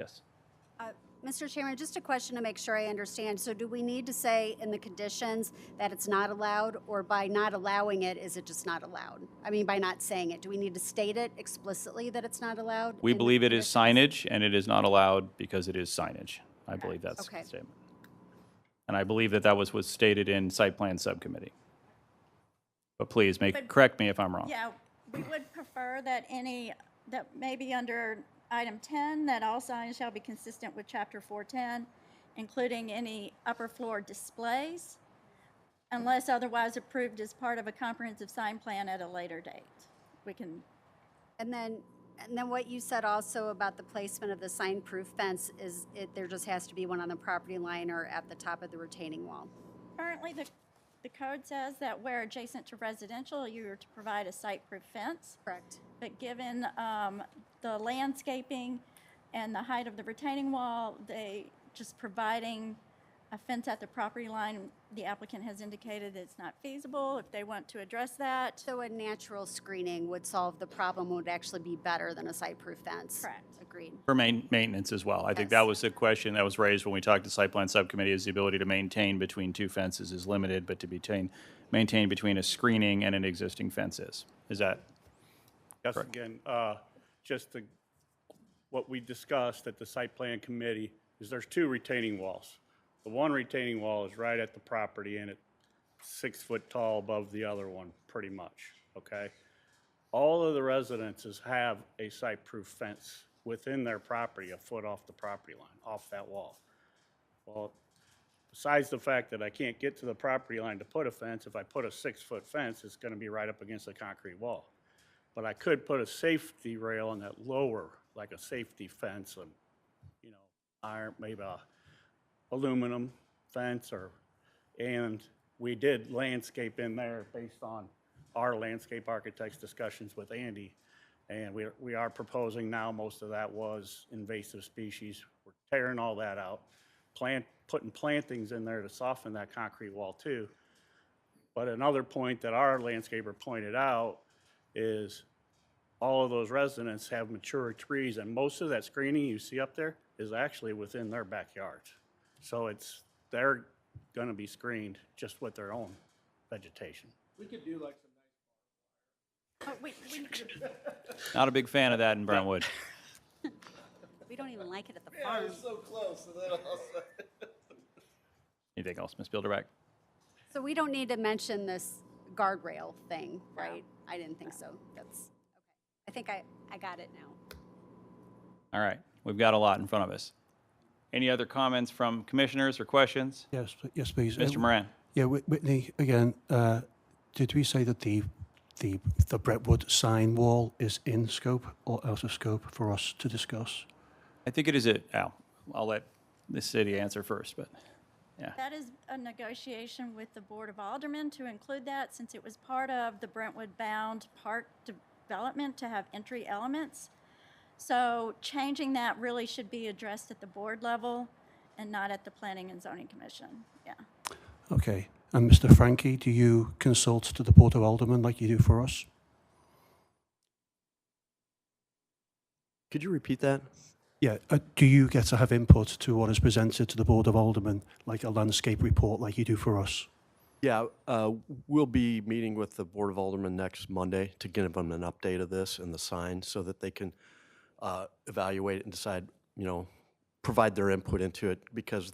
S1: Yes.
S3: Mr. Chairman, just a question to make sure I understand. So do we need to say in the conditions that it's not allowed, or by not allowing it, is it just not allowed? I mean, by not saying it, do we need to state it explicitly that it's not allowed?
S1: We
S3: in the
S1: believe it is
S3: conditions?
S1: signage, and it is not allowed because it is signage. I believe that's
S3: Okay.
S1: the statement. And I believe that was stated in site plan subcommittee. But please correct me if I'm wrong.
S7: yeah, we would prefer that that maybe under item 10, that all signs shall be consistent with chapter 410, including any upper floor displays, unless otherwise approved as part of a comprehensive sign plan at a later date. We can,
S3: And then what you said also about the placement of the sign-proof fence is there just has to be one on the property line or at the top of the retaining wall.
S7: currently the code says that where adjacent to residential, you are to provide a site-proof fence.
S3: Correct.
S7: But given the landscaping and the height of the retaining wall, just providing a fence at the property line, the applicant has indicated it's not feasible. If they want to address that,
S3: So a natural screening would solve the problem, would actually be better than a site-proof fence.
S7: Correct.
S3: Agreed.
S1: For maintenance as well. I think that
S3: Yes.
S1: was the question that was raised when we talked to site plan subcommittee, is the ability to maintain between two fences is limited, but to maintain between a screening and an existing fence is that?
S2: Yes,
S1: Correct.
S2: again, what we discussed at the site plan committee is there's two retaining walls. The one retaining wall is right at the property and it's 6 foot tall above the other one, pretty much, okay? All of the residences have a site-proof fence within their property, a foot off the property line, off that wall. Well, besides the fact that I can't get to the property line to put a fence, if I put a 6-foot fence, it's gonna be right up against the concrete wall. But I could put a safety rail on that lower, like a safety fence, and, iron, maybe a aluminum fence, and we did landscape in there based on our landscape architect's discussions with Andy. And we are proposing now, most of that was invasive species. We're tearing all that out, putting plantings in there to soften that concrete wall too. But another point that our landscaper pointed out is all of those residents have mature trees, and most of that screening you see up there is actually within their backyards. So they're gonna be screened just with their own vegetation.
S9: We could do like some
S7: we
S1: Not a big fan of that in Brentwood.
S3: We don't even like it at the farm.
S9: so close, and then also.
S1: Anything else, Ms. Bilderback?
S3: So we don't need to mention this guardrail thing, right? I didn't think so. That's, okay. I think I got it now.
S1: All right, we've got a lot in front of us. Any other comments from commissioners or questions?
S11: Yes, please.
S1: Mr. Moran?
S11: Yeah, Whitney, again, did we say that the Brentwood sign wall is in scope or out of scope for us to discuss?
S1: I think it is I'll let the city answer first, but yeah.
S7: That is a negotiation with the Board of Aldermen to include that, since it was part of the Brentwood Bound Park development to have entry elements. So changing that really should be addressed at the board level and not at the Planning and Zoning Commission. Yeah.
S11: Okay. And Mr. Frankie, do you consult to the Board of Aldermen like you do for us?
S8: Could you repeat that?
S11: Yeah. Do you get to have input to what is presented to the Board of Aldermen, like a landscape report like you do for us?
S8: Yeah, we'll be meeting with the Board of Aldermen next Monday to give them an update of this and the sign so that they can evaluate it and decide, provide their input into it, because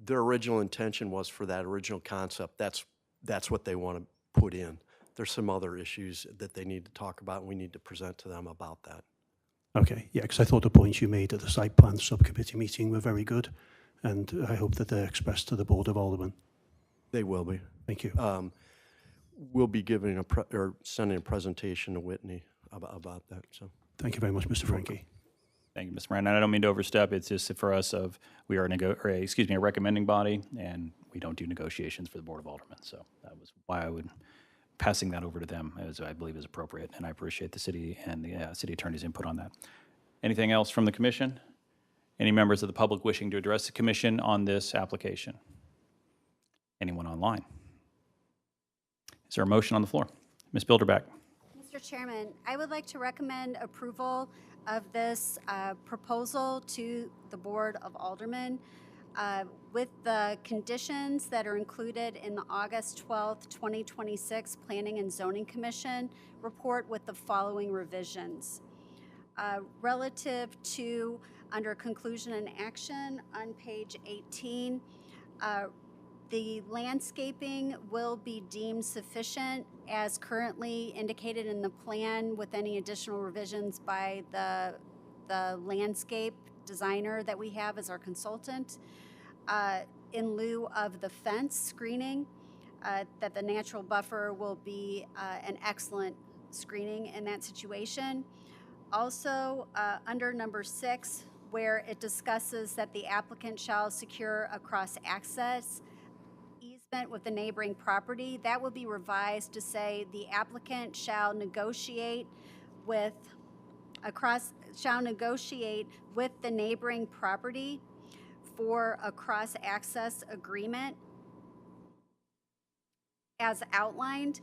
S8: their original intention was for that original concept. That's what they want to put in. There's some other issues that they need to talk about, and we need to present to them about that.
S11: Okay, yeah, because I thought the points you made at the site plan subcommittee meeting were very good, and I hope that they're expressed to the Board of Aldermen.
S8: They will be.
S11: Thank you.
S8: We'll be giving or sending a presentation to Whitney about that. So
S11: Thank you very much, Mr. Frankie.
S1: Thank you, Mr. Moran. And I don't mean to overstep. It's just for us we are a recommending body, and we don't do negotiations for the Board of Aldermen. So that was why I would passing that over to them, as I believe is appropriate. And I appreciate the city and the city attorney's input on that. Anything else from the commission? Any members of the public wishing to address the commission on this application? Anyone online? Is there a motion on the floor? Ms. Bilderback.
S3: Mr. Chairman, I would like to recommend approval of this proposal to the Board of Aldermen with the conditions that are included in the August 12th, 2026 Planning and Zoning Commission report, with the following revisions. Relative to, under conclusion and action on page 18, the landscaping will be deemed sufficient as currently indicated in the plan, with any additional revisions by the landscape designer that we have as our consultant. In lieu of the fence screening, that the natural buffer will be an excellent screening in that situation. Also, under number 6, where it discusses that the applicant shall secure a cross-access easement with the neighboring property, that will be revised to say the applicant shall negotiate with the neighboring property for a cross-access agreement as outlined,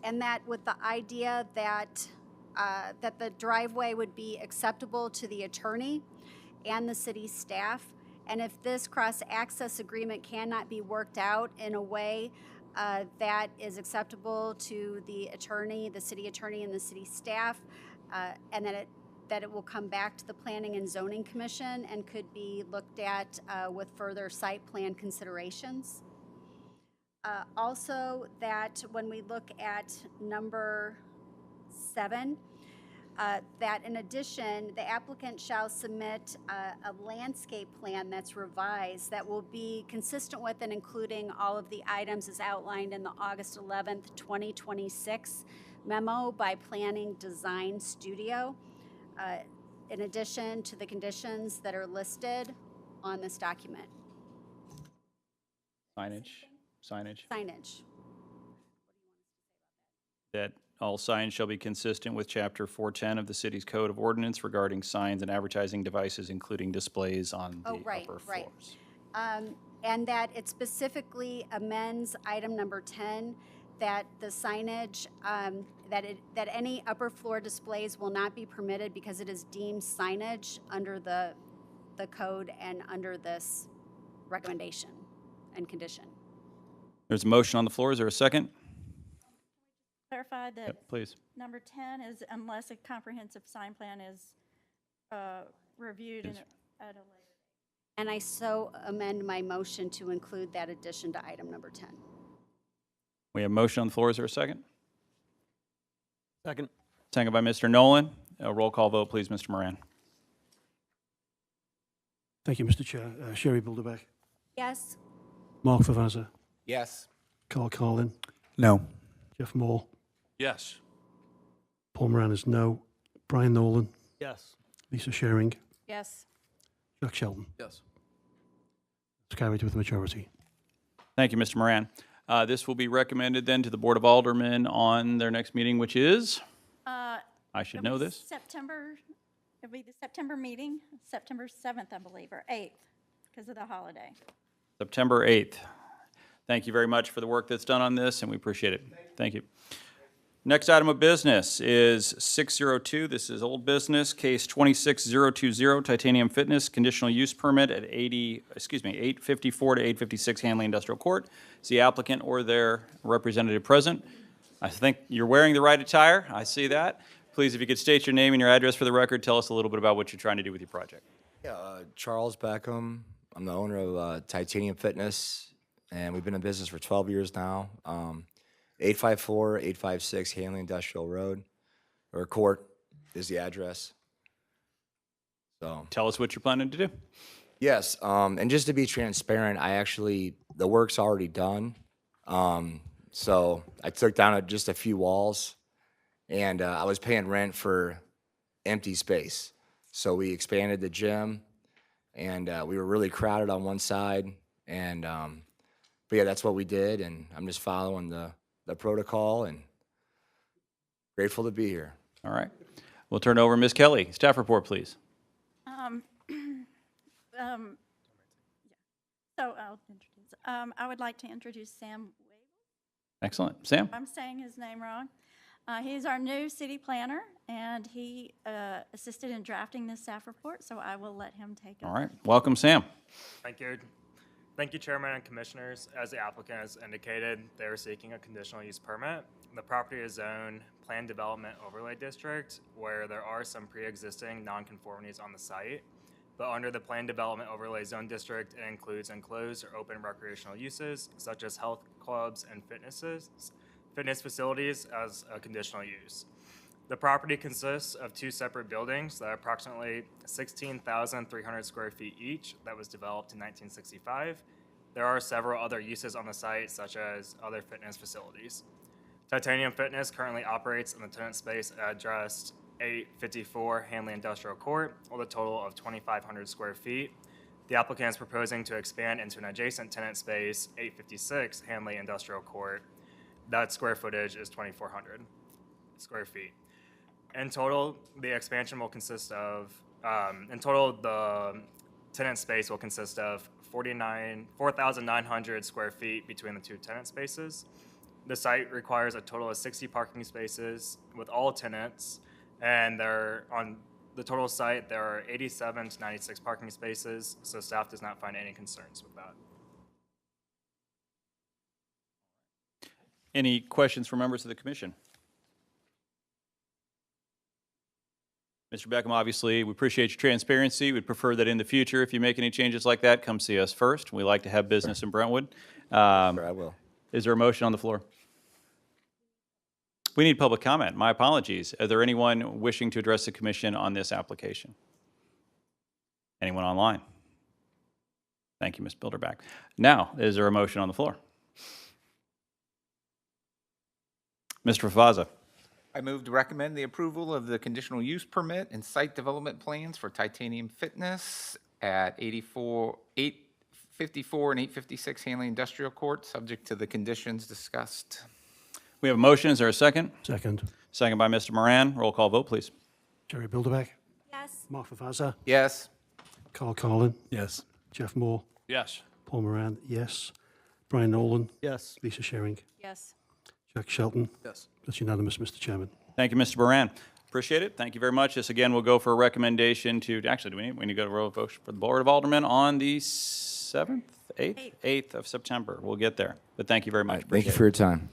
S3: and that with the idea that that the driveway would be acceptable to the attorney and the city staff. And if this cross-access agreement cannot be worked out in a way that is acceptable to the attorney, the city attorney, and the city staff, and that it will come back to the Planning and Zoning Commission and could be looked at with further site plan considerations. Also, that when we look at number 7, that in addition, the applicant shall submit a landscape plan that's revised that will be consistent with and including all of the items as outlined in the August 11th, 2026 memo by Planning Design Studio, in addition to the conditions that are listed on this document.
S1: Signage. That all signs shall be consistent with Chapter 410 of the city's Code of Ordinance regarding signs and advertising devices, including displays on the upper floors.
S3: And that it specifically amends item number 10, that the signage, that any upper floor displays will not be permitted because it is deemed signage under the code and under this recommendation and condition.
S1: There's a motion on the floor. Is there a second?
S7: Clarify that.
S1: Yep, please.
S7: Number 10 is unless a comprehensive sign plan is reviewed at a later date.
S3: And I so amend my motion to include that addition to item number 10.
S1: We have a motion on the floor. Is there a second?
S12: Second.
S1: Second by Mr. Nolan. A roll call vote, please, Mr. Moran.
S11: Thank you, Mr. Chair. Sherry Bilderbeck.
S3: Yes.
S11: Mark Favazza.
S9: Yes.
S11: Carl Carlin.
S10: No.
S11: Jeff Moore.
S5: Yes.
S11: Paul Moran is no. Brian Nolan.
S12: Yes.
S11: Lisa Shering.
S7: Yes.
S11: Jack Sheldon.
S5: Yes.
S11: It's carried with a majority.
S1: Thank you, Mr. Moran. This will be recommended then to the Board of Aldermen on their next meeting, which is? I should
S7: It'll
S1: know
S7: be
S1: this.
S7: It'll be the September meeting, September 7th, I believe, or 8th, because of the holiday.
S1: September 8th. Thank you very much for the work that's done on this, and we appreciate it. Thank you. Next item of business is 602. This is old business, case 26020, Titanium Fitness, conditional use permit at 854 to 856 Hanley Industrial Court. Is the applicant or their representative present? I think you're wearing the right attire. I see that. Please, if you could state your name and your address for the record, tell us a little bit about what you're trying to do with your project.
S14: Yeah, Charles Beckham. I'm the owner of Titanium Fitness, and we've been in business for 12 years now. 854, 856 Hanley Industrial Road, or Court is the address. So,
S1: Tell us what you're planning to do.
S14: yes, and just to be transparent, the work's already done. So I took down just a few walls, and I was paying rent for empty space. So we expanded the gym, and we were really crowded on one side. And but yeah, that's what we did, and I'm just following the protocol, and grateful to be here.
S1: All right. We'll turn it over to Ms. Kelly. Staff report, please.
S7: So I'll introduce. I would like to introduce Sam Wade.
S1: Excellent. Sam?
S7: I'm saying his name wrong. He's our new city planner, and he assisted in drafting this staff report, so I will let him take it.
S1: All right. Welcome, Sam.
S15: Thank you. Thank you, Chairman and Commissioners. As the applicant has indicated, they are seeking a conditional use permit. The property is zoned Planned Development Overlay District, where there are some pre-existing nonconformities on the site. But under the Planned Development Overlay Zone District, it includes enclosed or open recreational uses, such as health clubs and fitness facilities as a conditional use. The property consists of two separate buildings that are approximately 16,300 square feet each that was developed in 1965. There are several other uses on the site, such as other fitness facilities. Titanium Fitness currently operates in the tenant space addressed 854 Hanley Industrial Court with a total of 2,500 square feet. The applicant is proposing to expand into an adjacent tenant space, 856 Hanley Industrial Court. That square footage is 2,400 square feet. In total, the expansion will consist of, the tenant space will consist of 4,900 square feet between the two tenant spaces. The site requires a total of 60 parking spaces with all tenants, and on the total site, there are 87 to 96 parking spaces, so staff does not find any concerns with that.
S1: Any questions from members of the commission? Mr. Beckham, obviously, we appreciate your transparency. We'd prefer that in the future, if you make any changes like that, come see us first. We like to have business in Brentwood.
S14: Sure, I will.
S1: Is there a motion on the floor? We need public comment. My apologies. Is there anyone wishing to address the commission on this application? Anyone online? Thank you, Ms. Bilderback. Now, is there a motion on the floor? Mr. Fafaza.
S16: I move to recommend the approval of the conditional use permit and site development plans for Titanium Fitness at 854 and 856 Hanley Industrial Court, subject to the conditions discussed.
S1: We have a motion. Is there a second?
S11: Second.
S1: Second by Mr. Moran. Roll call vote, please.
S11: Jerry Bilderbeck,
S7: Yes.
S11: Mark Fafaza,
S16: Yes.
S11: Carl Carlin,
S10: Yes.
S11: Jeff Moore,
S1: Yes.
S11: Paul Moran, yes. Brian Nolan,
S12: Yes.
S11: Lisa Shering,
S7: Yes.
S11: Jack Shelton.
S16: Yes.
S11: That's unanimous, Mr. Chairman.
S1: Thank you, Mr. Moran. Appreciate it. Thank you very much. This again will go for a recommendation to, actually, do we need to go to roll vote for the Board of Aldermen on the 7th, 8th? 8th of September. We'll get there. But thank you very much.
S14: Thank you
S1: Appreciate
S14: for your time.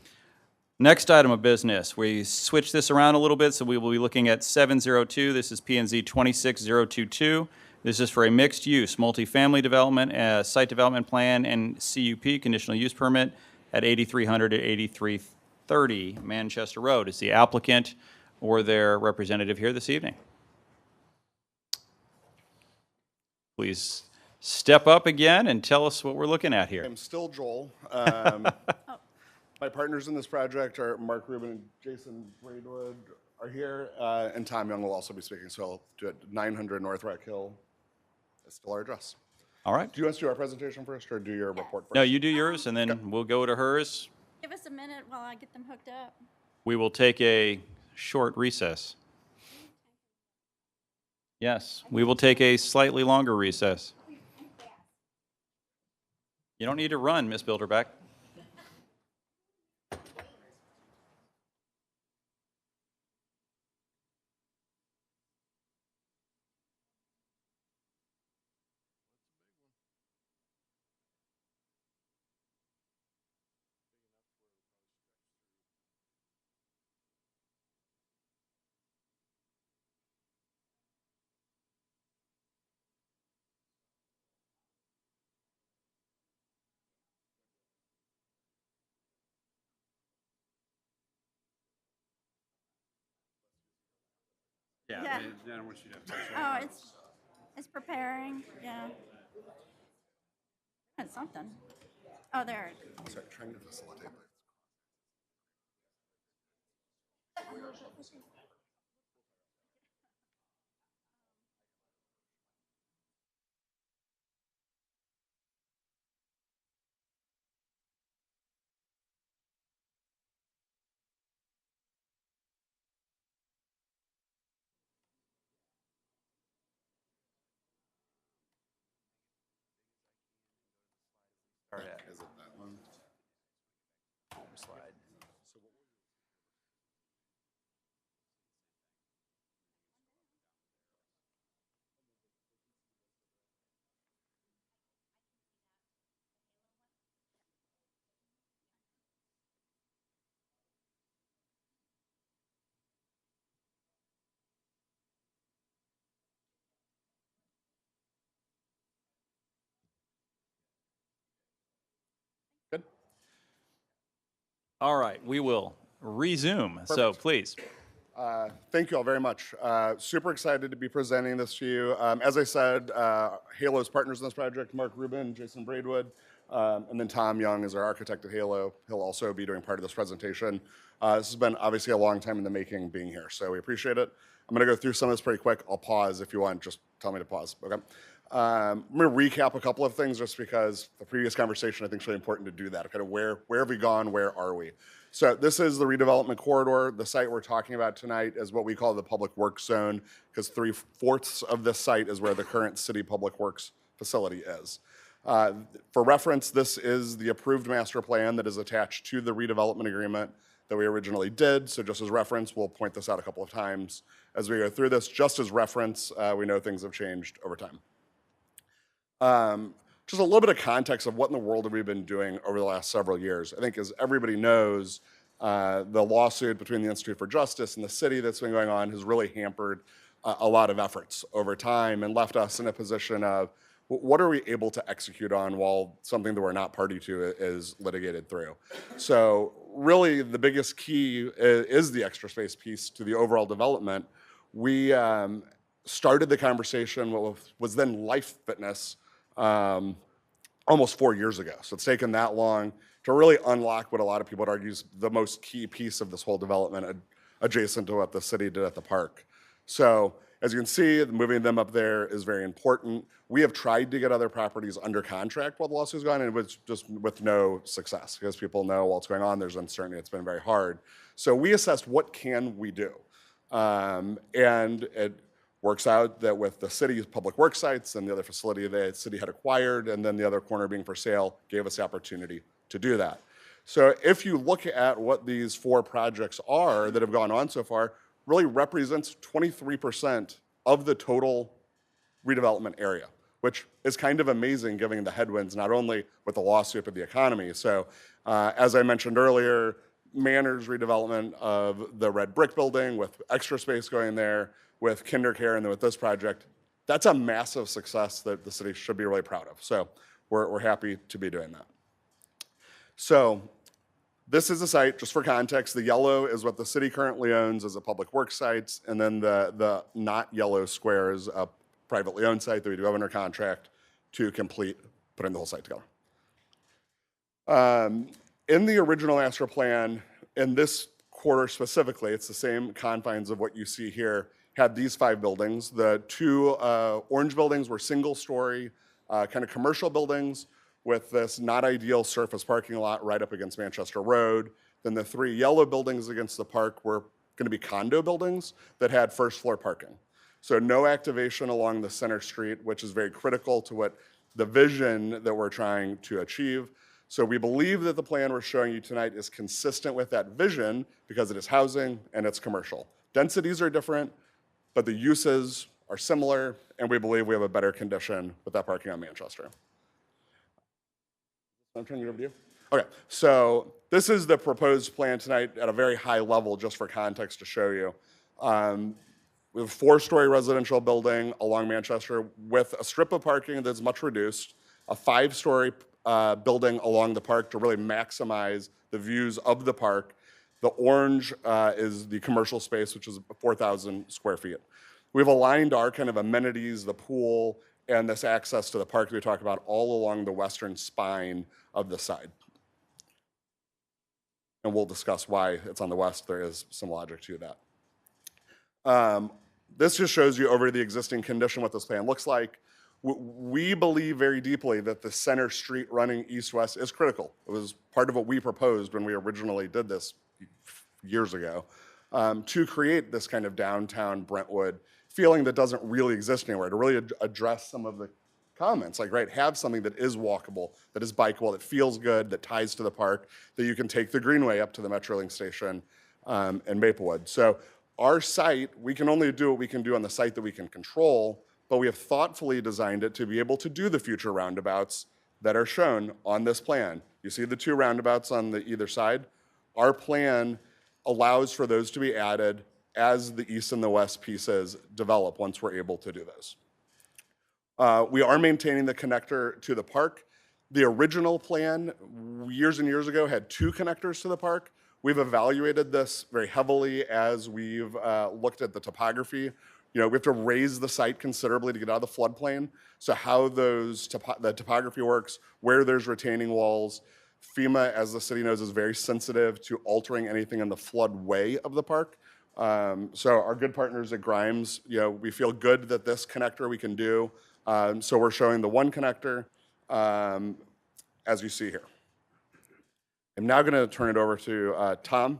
S1: Next item of business, we switched this around a little bit, so we will be looking at 702. This is P&Z 26022. This is for a mixed-use, multifamily development, site development plan, and CUP, conditional use permit, at 8300 to 8330 Manchester Road. Is the applicant or their representative here this evening? Please step up again and tell us what we're looking at here.
S6: I'm still Joel. My partners in this project are Mark Rubin and Jason Brentwood are here, and Tom Young will also be speaking, so I'll do it 900 North Rock Hill. That's still our address.
S1: All right.
S6: Do you want us to do our presentation first, or do your report first?
S1: No, you do yours, and then we'll go to hers.
S7: Give us a minute while I get them hooked up.
S1: We will take a short recess. Yes, we will take a slightly longer recess. You don't need to run, Miss Bilderbeck.
S7: Yeah. Oh, it's preparing, yeah. That's something. Oh, there.
S6: Sorry, trying to facilitate.
S1: Start at.
S6: Is it that one?
S1: Slide.
S6: Good.
S1: All right, we will resume. So please.
S6: Thank you all very much. Super excited to be presenting this to you. As I said, Halo's partners in this project, Mark Rubin, Jason Brentwood, and then Tom Young is our architect at Halo. He'll also be doing part of this presentation. This has been obviously a long time in the making being here, so we appreciate it. I'm going to go through some of this pretty quick. I'll pause if you want. Just tell me to pause, okay? I'm going to recap a couple of things just because the previous conversation I think is really important to do that. Kind of where have we gone? Where are we? So this is the redevelopment corridor. The site we're talking about tonight is what we call the public works zone because 3/4 of this site is where the current city public works facility is. For reference, this is the approved master plan that is attached to the redevelopment agreement that we originally did. So just as reference, we'll point this out a couple of times as we go through this. Just as reference, we know things have changed over time. Just a little bit of context of what in the world have we been doing over the last several years. I think as everybody knows, the lawsuit between the Institute for Justice and the city that's been going on has really hampered a lot of efforts over time and left us in a position of what are we able to execute on while something that we're not party to is litigated through. So really the biggest key is the extra space piece to the overall development. We started the conversation what was then Life Fitness almost 4 years ago. So it's taken that long to really unlock what a lot of people would argue is the most key piece of this whole development adjacent to what the city did at the park. So as you can see, moving them up there is very important. We have tried to get other properties under contract while the lawsuit's gone, and it was just with no success because people know what's going on. There's uncertainty. It's been very hard. So we assessed what can we do, and it works out that with the city's public work sites and the other facility the city had acquired, and then the other corner being for sale, gave us the opportunity to do that. So if you look at what these 4 projects are that have gone on so far, really represents 23% of the total redevelopment area, which is kind of amazing given the headwinds, not only with the lawsuit, but the economy. So as I mentioned earlier, Manor's redevelopment of the red brick building with extra space going there, with KinderCare and then with this project, that's a massive success that the city should be really proud of. So we're happy to be doing that. So this is the site, just for context. The yellow is what the city currently owns as a public works site, and then the not yellow square is a privately owned site that we do have under contract to complete putting the whole site together. In the original master plan, in this quarter specifically, it's the same confines of what you see here, had these 5 buildings. The 2 orange buildings were single-story kind of commercial buildings with this not ideal surface parking lot right up against Manchester Road. Then the 3 yellow buildings against the park were going to be condo buildings that had first floor parking. So no activation along the center street, which is very critical to what the vision that we're trying to achieve. So we believe that the plan we're showing you tonight is consistent with that vision because it is housing and it's commercial. Densities are different, but the uses are similar, and we believe we have a better condition with that parking on Manchester. I'm turning it over to you. Okay, so this is the proposed plan tonight at a very high level, just for context to show you. We have a 4-story residential building along Manchester with a strip of parking that's much reduced, a 5-story building along the park to really maximize the views of the park. The orange is the commercial space, which is 4,000 square feet. We've aligned our kind of amenities, the pool, and this access to the park that we talk about all along the western spine of the side. And we'll discuss why it's on the west. There is some logic to that. This just shows you over the existing condition what this plan looks like. We believe very deeply that the center street running east-west is critical. It was part of what we proposed when we originally did this years ago, to create this kind of downtown Brentwood feeling that doesn't really exist anywhere, to really address some of the comments, like, right, have something that is walkable, that is bikeable, that feels good, that ties to the park, that you can take the Greenway up to the Metrolink station in Maplewood. So our site, we can only do what we can do on the site that we can control, but we have thoughtfully designed it to be able to do the future roundabouts that are shown on this plan. You see the 2 roundabouts on the either side? Our plan allows for those to be added as the east and the west pieces develop once we're able to do those. We are maintaining the connector to the park. The original plan, years and years ago, had 2 connectors to the park. We've evaluated this very heavily as we've looked at the topography. You know, we have to raise the site considerably to get out of the floodplain. So how the topography works, where there's retaining walls. FEMA, as the city knows, is very sensitive to altering anything in the floodway of the park. So our good partners at Grimes, you know, we feel good that this connector we can do. So we're showing the 1 connector as you see here. I'm now going to turn it over to Tom,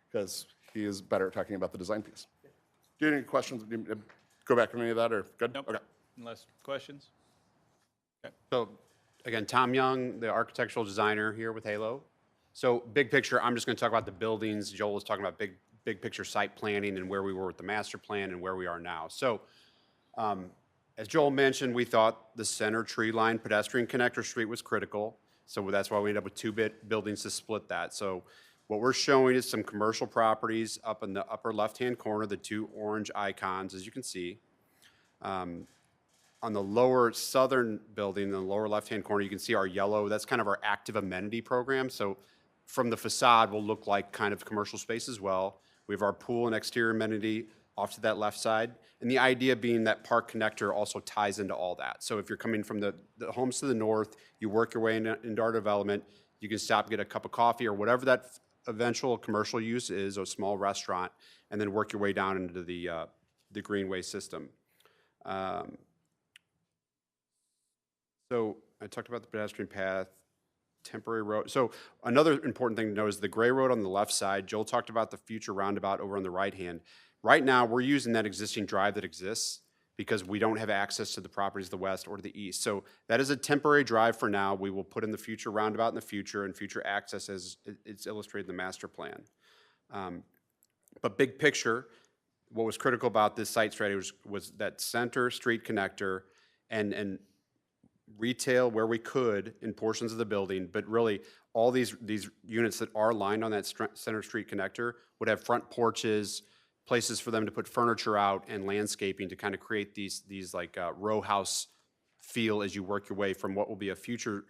S6: because he is better at talking about the design piece. Do you have any questions? Go back on any of that, or good?
S1: Nope.
S6: Okay.
S1: Unless questions?
S17: So again, Tom Young, the architectural designer here with Halo. So big picture, I'm just going to talk about the buildings. Joel was talking about big picture site planning and where we were with the master plan and where we are now. So as Joel mentioned, we thought the center tree line pedestrian connector street was critical. So that's why we ended up with 2 buildings to split that. So what we're showing is some commercial properties up in the upper left-hand corner, the 2 orange icons, as you can see. On the lower southern building, in the lower left-hand corner, you can see our yellow. That's kind of our active amenity program. So from the facade will look like kind of commercial space as well. We have our pool and exterior amenity off to that left side. And the idea being that park connector also ties into all that. So if you're coming from the homes to the north, you work your way into our development, you can stop and get a cup of coffee or whatever that eventual commercial use is, a small restaurant, and then work your way down into the Greenway system. So I talked about the pedestrian path, temporary road. So another important thing to know is the gray road on the left side. Joel talked about the future roundabout over on the right hand. Right now, we're using that existing drive that exists because we don't have access to the properties to the west or to the east. So that is a temporary drive for now. We will put in the future roundabout in the future and future access as it's illustrated in the master plan. But big picture, what was critical about this site strategy was that center street connector and retail where we could in portions of the building, but really all these units that are lined on that center street connector would have front porches, places for them to put furniture out and landscaping to kind of create these like row house feel as you work your way from what will be a future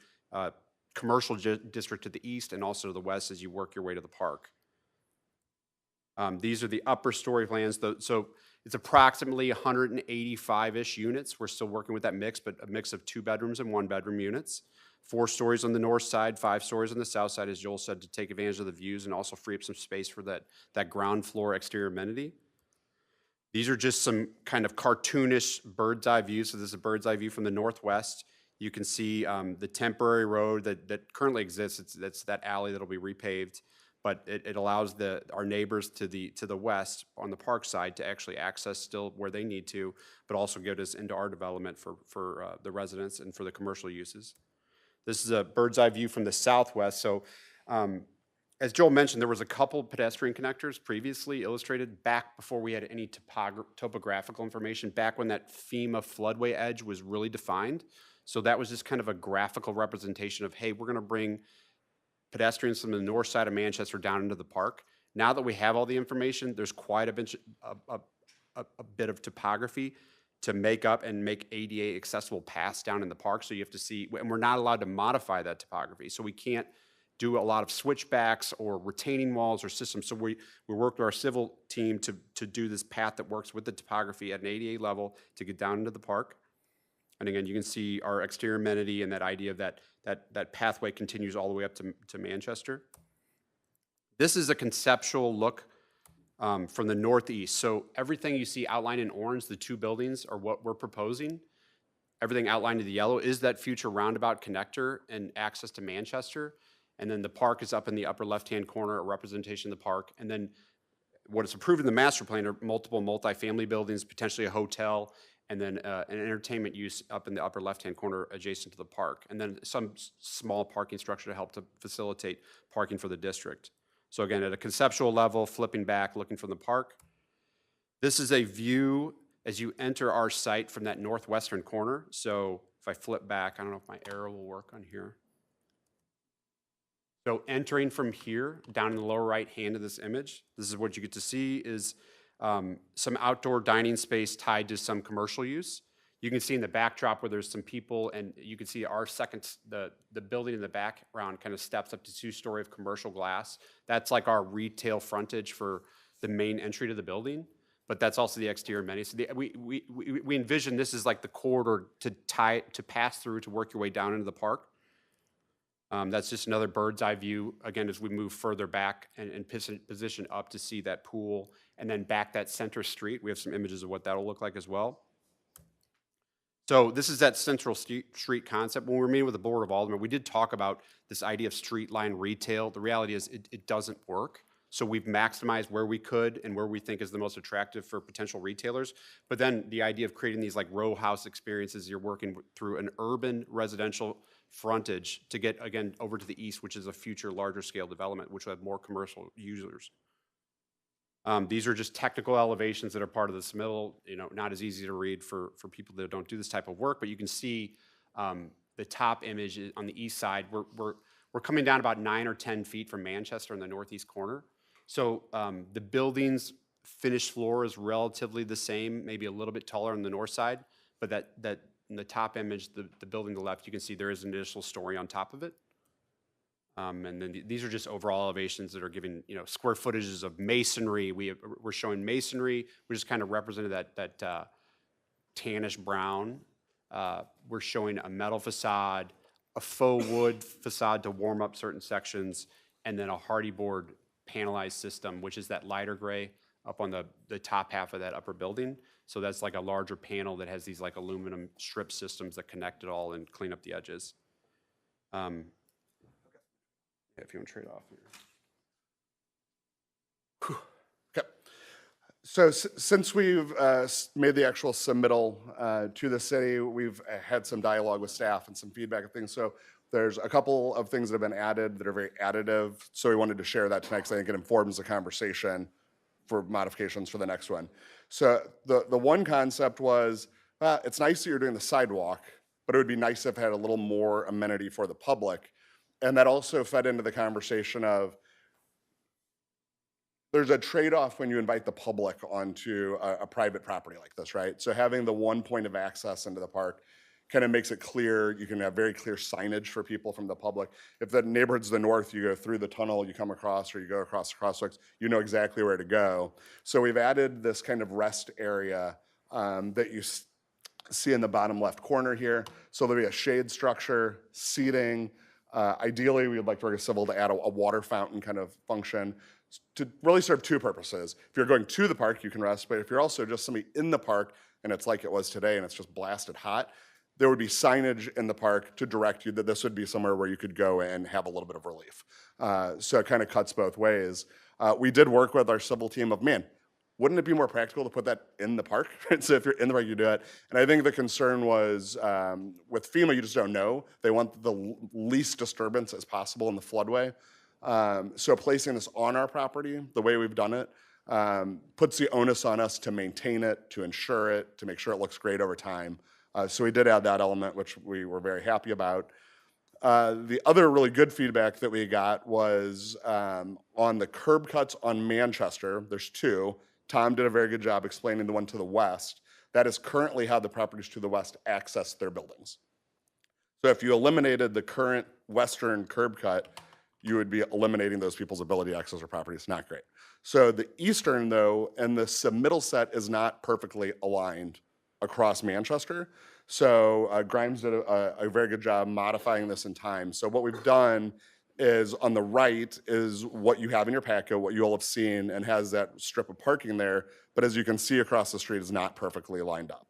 S17: commercial district to the east and also to the west as you work your way to the park. These are the upper story plans. So it's approximately 185-ish units. We're still working with that mix, but a mix of 2 bedrooms and 1 bedroom units. 4 stories on the north side, 5 stories on the south side, as Joel said, to take advantage of the views and also free up some space for that ground floor exterior amenity. These are just some kind of cartoonish bird's eye views. So this is a bird's eye view from the northwest. You can see the temporary road that currently exists. That's that alley that'll be repaved. but it allows our neighbors to the west on the park side to actually access still where they need to, but also get us into our development for the residents and for the commercial uses. This is a bird's eye view from the southwest. So as Joel mentioned, there was a couple pedestrian connectors previously illustrated back before we had any topographical information, back when that FEMA floodway edge was really defined. So that was just kind of a graphical representation of, hey, we're going to bring pedestrians from the north side of Manchester down into the park. Now that we have all the information, there's quite a bit of topography to make up and make ADA accessible paths down in the park. So you have to see, and we're not allowed to modify that topography. So we can't do a lot of switchbacks or retaining walls or systems. So we worked with our civil team to do this path that works with the topography at an ADA level to get down into the park. And again, you can see our exterior amenity and that idea of that pathway continues all the way up to Manchester. This is a conceptual look from the northeast. So everything you see outlined in orange, the two buildings, are what we're proposing. Everything outlined in the yellow is that future roundabout connector and access to Manchester. And then the park is up in the upper left-hand corner, a representation of the park. And then what is approved in the master plan are multiple multifamily buildings, potentially a hotel, and then an entertainment use up in the upper left-hand corner adjacent to the park. And then some small parking structure to help to facilitate parking for the district. So again, at a conceptual level, flipping back, looking from the park. This is a view as you enter our site from that northwestern corner. So if I flip back, I don't know if my arrow will work on here. So entering from here, down in the lower right hand of this image, this is what you get to see is some outdoor dining space tied to some commercial use. You can see in the backdrop where there's some people, and you can see our the building in the background kind of steps up to 2-story of commercial glass. That's like our retail frontage for the main entry to the building, but that's also the exterior amenities. So we envision this as like the corridor to pass through to work your way down into the park. That's just another bird's eye view, again, as we move further back and position up to see that pool, and then back that center street. We have some images of what that'll look like as well. So this is that central street concept. When we were meeting with the Board of Aldermen, we did talk about this idea of street line retail. The reality is it doesn't work. So we've maximized where we could and where we think is the most attractive for potential retailers. But then the idea of creating these like row house experiences, you're working through an urban residential frontage to get, again, over to the east, which is a future larger scale development, which will have more commercial users. These are just technical elevations that are part of the submittal, not as easy to read for people that don't do this type of work, but you can see the top image on the east side. We're coming down about 9 or 10 feet from Manchester in the northeast corner. So the building's finished floor is relatively the same, maybe a little bit taller on the north side, but that in the top image, the building to the left, you can see there is an additional story on top of it. And then these are just overall elevations that are giving, square footages of masonry. We're showing masonry, which is kind of represented that tannish brown. We're showing a metal facade, a faux wood facade to warm up certain sections, and then a hardy board panelized system, which is that lighter gray up on the top half of that upper building. So that's like a larger panel that has these like aluminum strip systems that connect it all and clean up the edges. If you want to trade off here.
S6: Okay. So since we've made the actual submittal to the city, we've had some dialogue with staff and some feedback and things. So there's a couple of things that have been added that are very additive. So we wanted to share that tonight because I think it informs the conversation for modifications for the next one. So the one concept was, it's nice that you're doing the sidewalk, but it would be nice if it had a little more amenity for the public. And that also fed into the conversation of there's a trade-off when you invite the public onto a private property like this, right? So having the one point of access into the park kind of makes it clear. You can have very clear signage for people from the public. If the neighborhood's to the north, you go through the tunnel, you come across, or you go across the crosswalks, you know exactly where to go. So we've added this kind of rest area that you see in the bottom left corner here. So there'll be a shade structure, seating. Ideally, we would like to work with civil to add a water fountain kind of function to really serve two purposes. If you're going to the park, you can rest, but if you're also just somebody in the park and it's like it was today and it's just blasted hot, there would be signage in the park to direct you that this would be somewhere where you could go and have a little bit of relief. So it kind of cuts both ways. We did work with our civil team of, man, wouldn't it be more practical to put that in the park? So if you're in the park, you do it. And I think the concern was with FEMA, you just don't know. They want the least disturbance as possible in the floodway. So placing this on our property, the way we've done it, puts the onus on us to maintain it, to ensure it, to make sure it looks great over time. So we did add that element, which we were very happy about. The other really good feedback that we got was on the curb cuts on Manchester. There's two. Tom did a very good job explaining the one to the west. That is currently how the properties to the west access their buildings. So if you eliminated the current western curb cut, you would be eliminating those people's ability to access their property. It's not great. So the eastern, though, and the submittal set is not perfectly aligned across Manchester. So Grimes did a very good job modifying this in time. So what we've done is on the right is what you have in your packet, what you all have seen, and has that strip of parking there. But as you can see across the street, is not perfectly lined up.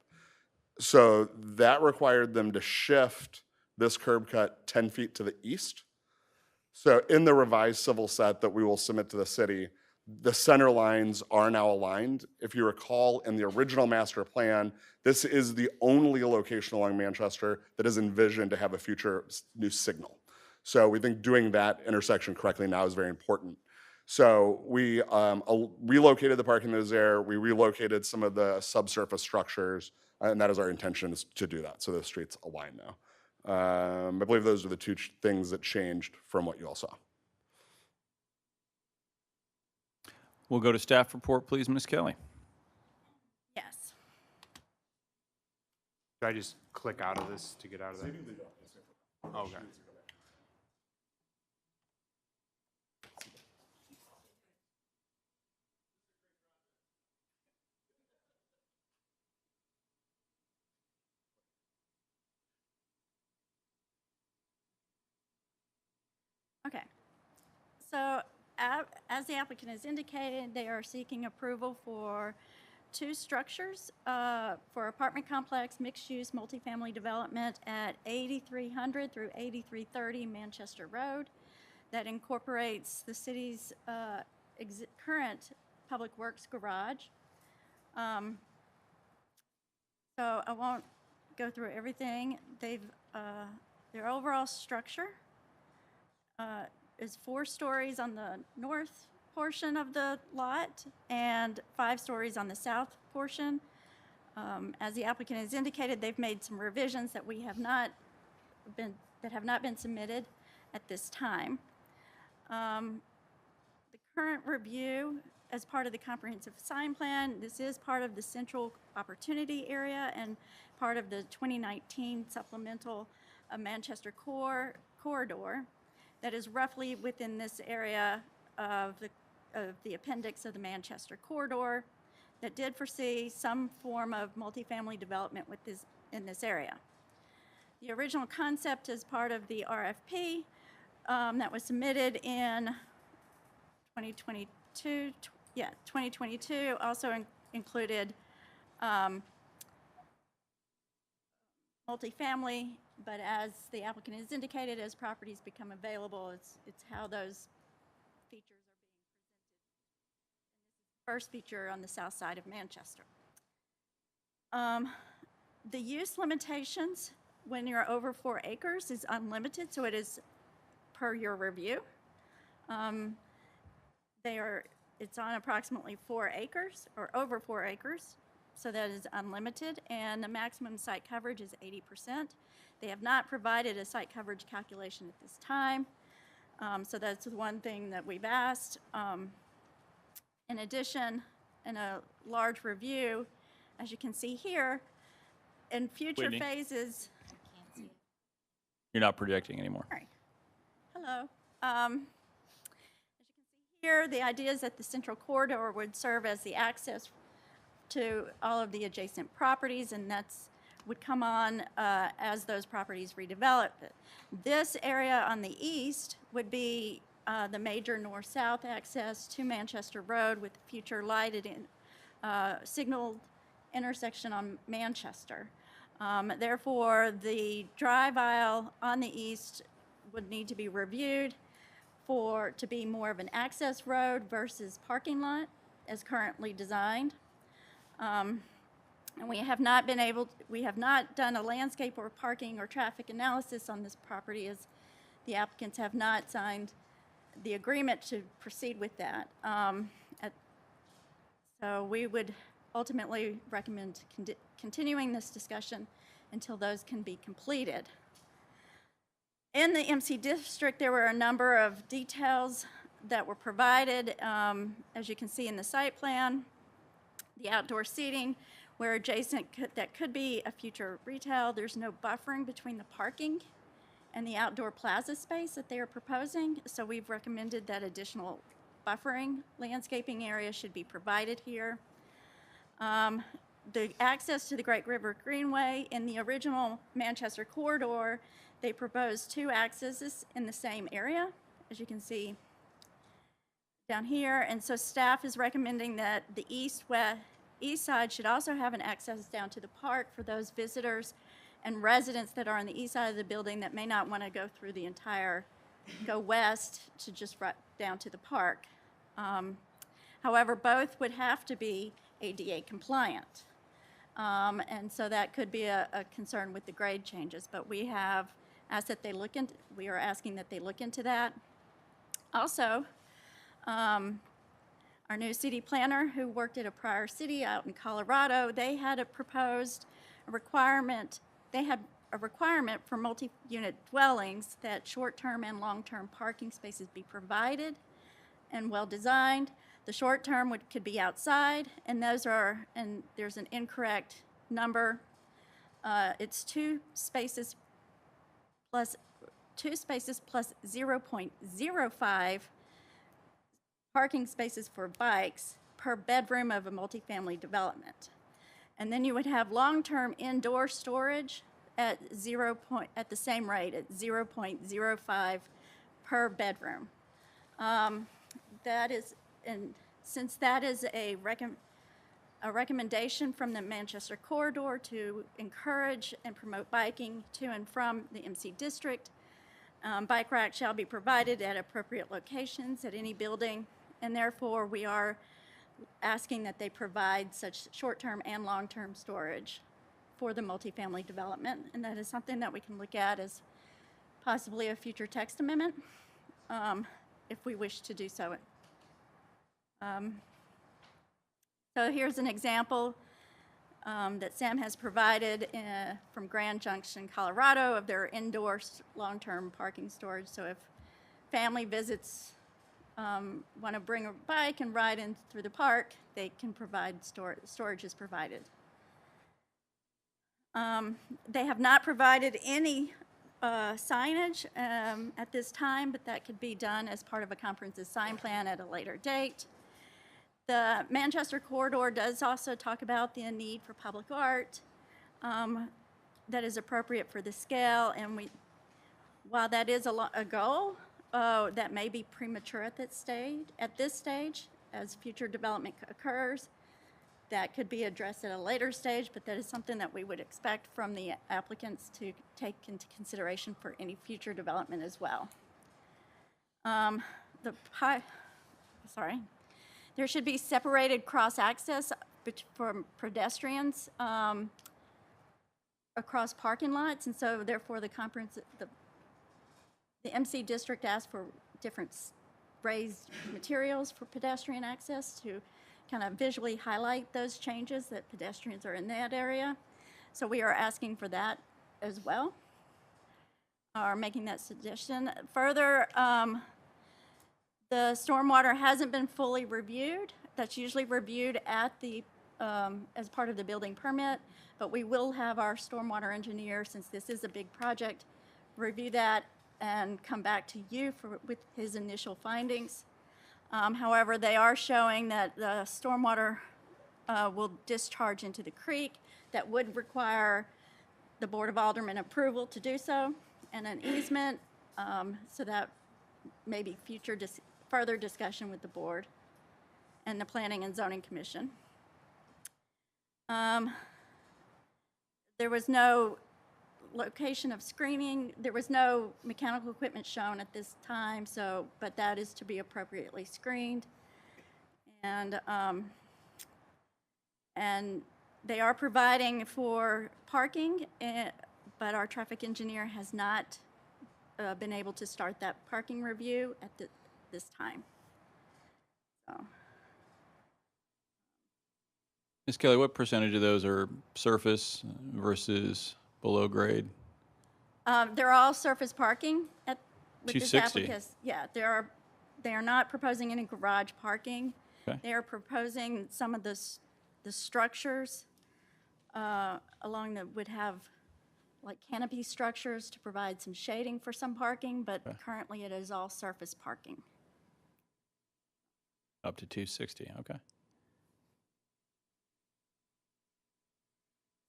S6: So that required them to shift this curb cut 10 feet to the east. So in the revised civil set that we will submit to the city, the center lines are now aligned. If you recall, in the original master plan, this is the only location along Manchester that is envisioned to have a future new signal. So we think doing that intersection correctly now is very important. So we relocated the parking that was there. We relocated some of the subsurface structures, and that is our intention, is to do that. So the streets align now. I believe those are the two things that changed from what you all saw.
S1: We'll go to staff report, please, Ms. Kelly.
S7: Yes.
S17: Should I just click out of this to get out of that? Okay.
S7: Okay. So as the applicant has indicated, they are seeking approval for two structures for apartment complex, mixed-use multifamily development at 8300 through 8330 Manchester Road that incorporates the city's current public works garage. So I won't go through everything. Their overall structure is 4 stories on the north portion of the lot and 5 stories on the south portion. As the applicant has indicated, they've made some revisions that have not been submitted at this time. The current review, as part of the comprehensive sign plan, this is part of the central opportunity area and part of the 2019 supplemental Manchester corridor that is roughly within this area of the appendix of the Manchester corridor that did foresee some form of multifamily development in this area. The original concept is part of the RFP that was submitted in 2022. 2022 also included multifamily, but as the applicant has indicated, as properties become available, it's how those features are being presented. First feature on the south side of Manchester. The use limitations when you're over 4 acres is unlimited, so it is per your review. It's on approximately 4 acres or over 4 acres, so that is unlimited, and the maximum site coverage is 80%. They have not provided a site coverage calculation at this time, so that's the one thing that we've asked. In addition, in a large review, as you can see here, in future
S1: Whitney.
S7: phases.
S1: You're not projecting anymore.
S7: Sorry. Hello. As you can see here, the idea is that the central corridor would serve as the access to all of the adjacent properties, and would come on as those properties redevelop. This area on the east would be the major north-south access to Manchester Road with future lighted signaled intersection on Manchester. Therefore, the drive aisle on the east would need to be reviewed to be more of an access road versus parking lot as currently designed. And we have not done a landscape or parking or traffic analysis on this property, as the applicants have not signed the agreement to proceed with that. So we would ultimately recommend continuing this discussion until those can be completed. In the MC district, there were a number of details that were provided, as you can see in the site plan. The outdoor seating, where adjacent that could be a future retail. There's no buffering between the parking and the outdoor plaza space that they are proposing. So we've recommended that additional buffering landscaping area should be provided here. The access to the Great River Greenway, in the original Manchester corridor, they proposed 2 accesses in the same area, as you can see down here. And so staff is recommending that the east side should also have an access down to the park for those visitors and residents that are on the east side of the building that may not want to go west to just right down to the park. However, both would have to be ADA compliant. And so that could be a concern with the grade changes, but we have asked that we are asking that they look into that. Also, our new city planner, who worked at a prior city out in Colorado, they had a requirement for multi-unit dwellings that short-term and long-term parking spaces be provided and well-designed. The short-term could be outside, and there's an incorrect number. It's 2 spaces plus 0.05 parking spaces for bikes per bedroom of a multifamily development. And then you would have long-term indoor storage at the same rate, at 0.05 per bedroom. Since that is a recommendation from the Manchester corridor to encourage and promote biking to and from the MC district, bike racks shall be provided at appropriate locations at any building, and therefore we are asking that they provide such short-term and long-term storage for the multifamily development. And that is something that we can look at as possibly a future text amendment, if we wish to do so. So here's an example that Sam has provided from Grand Junction, Colorado, of their indoor long-term parking storage. So if family visits want to bring a bike and ride in through the park, they can provide storage is provided. They have not provided any signage at this time, but that could be done as part of a comprehensive sign plan at a later date. The Manchester corridor does also talk about the need for public art that is appropriate for the scale, and while that is a goal, that may be premature at this stage, as future development occurs. That could be addressed at a later stage, but that is something that we would expect from the applicants to take into consideration for any future development as well. There should be separated cross-access for pedestrians across parking lots, and so therefore the MC district asked for different raised materials for pedestrian access to kind of visually highlight those changes that pedestrians are in that area. So we are asking for that as well, or making that suggestion. Further, the stormwater hasn't been fully reviewed. That's usually reviewed at as part of the building permit, but we will have our stormwater engineer, since this is a big project, review that and come back to you with his initial findings. However, they are showing that the stormwater will discharge into the creek. That would require the Board of Aldermen approval to do so, and an easement, so that may be further discussion with the board and the Planning and Zoning Commission. there was no location of screening. There was no mechanical equipment shown at this time, so, but that is to be appropriately screened. And they are providing for parking, but our traffic engineer has not been able to start that parking review at this time. So.
S1: Ms. Kelly, what percentage of those are surface versus below grade?
S7: They're all surface parking with this
S1: 260.
S7: applicant. Yeah, they are not proposing any garage parking.
S1: Okay.
S7: They are proposing some of the structures along would have like canopy structures to provide some shading for some parking, but currently it is all surface parking.
S1: Up to 260, okay.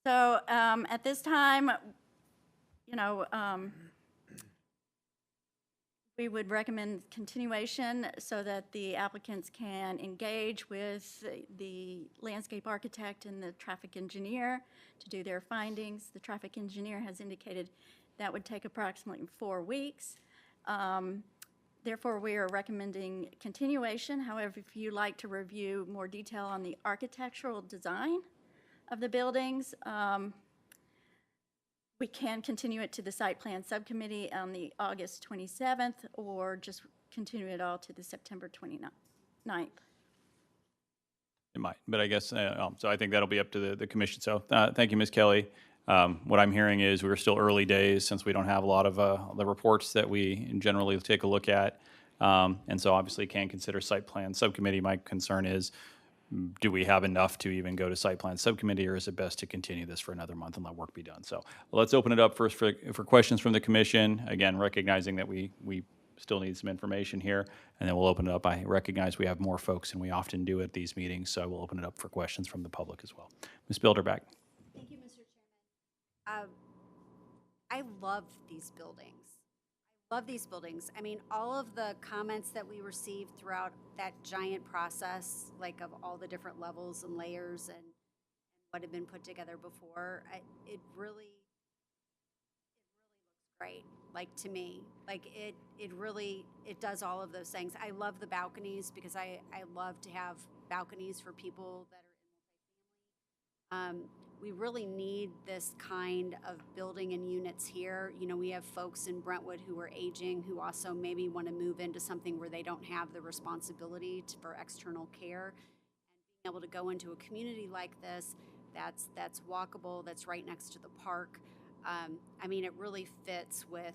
S7: So at this time, we would recommend continuation so that the applicants can engage with the landscape architect and the traffic engineer to do their findings. The traffic engineer has indicated that would take approximately 4 weeks. Therefore, we are recommending continuation. However, if you'd like to review more detail on the architectural design of the buildings, we can continue it to the site plan subcommittee on the August 27th, or just continue it all to the September 29th.
S1: It might, but I guess, so I think that'll be up to the commission. So thank you, Ms. Kelly. What I'm hearing is we're still early days since we don't have a lot of the reports that we generally take a look at. And so obviously can consider site plan subcommittee. My concern is, do we have enough to even go to site plan subcommittee, or is it best to continue this for another month and let work be done? So let's open it up first for questions from the commission. Again, recognizing that we still need some information here, and then we'll open it up. I recognize we have more folks than we often do at these meetings, so I will open it up for questions from the public as well. Ms. Bilderback.
S3: Thank you, Mr. Chairman. I love these buildings. Love these buildings. I mean, all of the comments that we received throughout that giant process, like of all the different levels and layers and what had been put together before, it really looks great. Like, to me, like it does all of those things. I love the balconies because I love to have balconies for people that are in multifamily. We really need this kind of building and units here. You know, we have folks in Brentwood who are aging, who also maybe want to move into something where they don't have the responsibility for external care. And being able to go into a community like this, that's walkable, that's right next to the park. I mean, it really fits with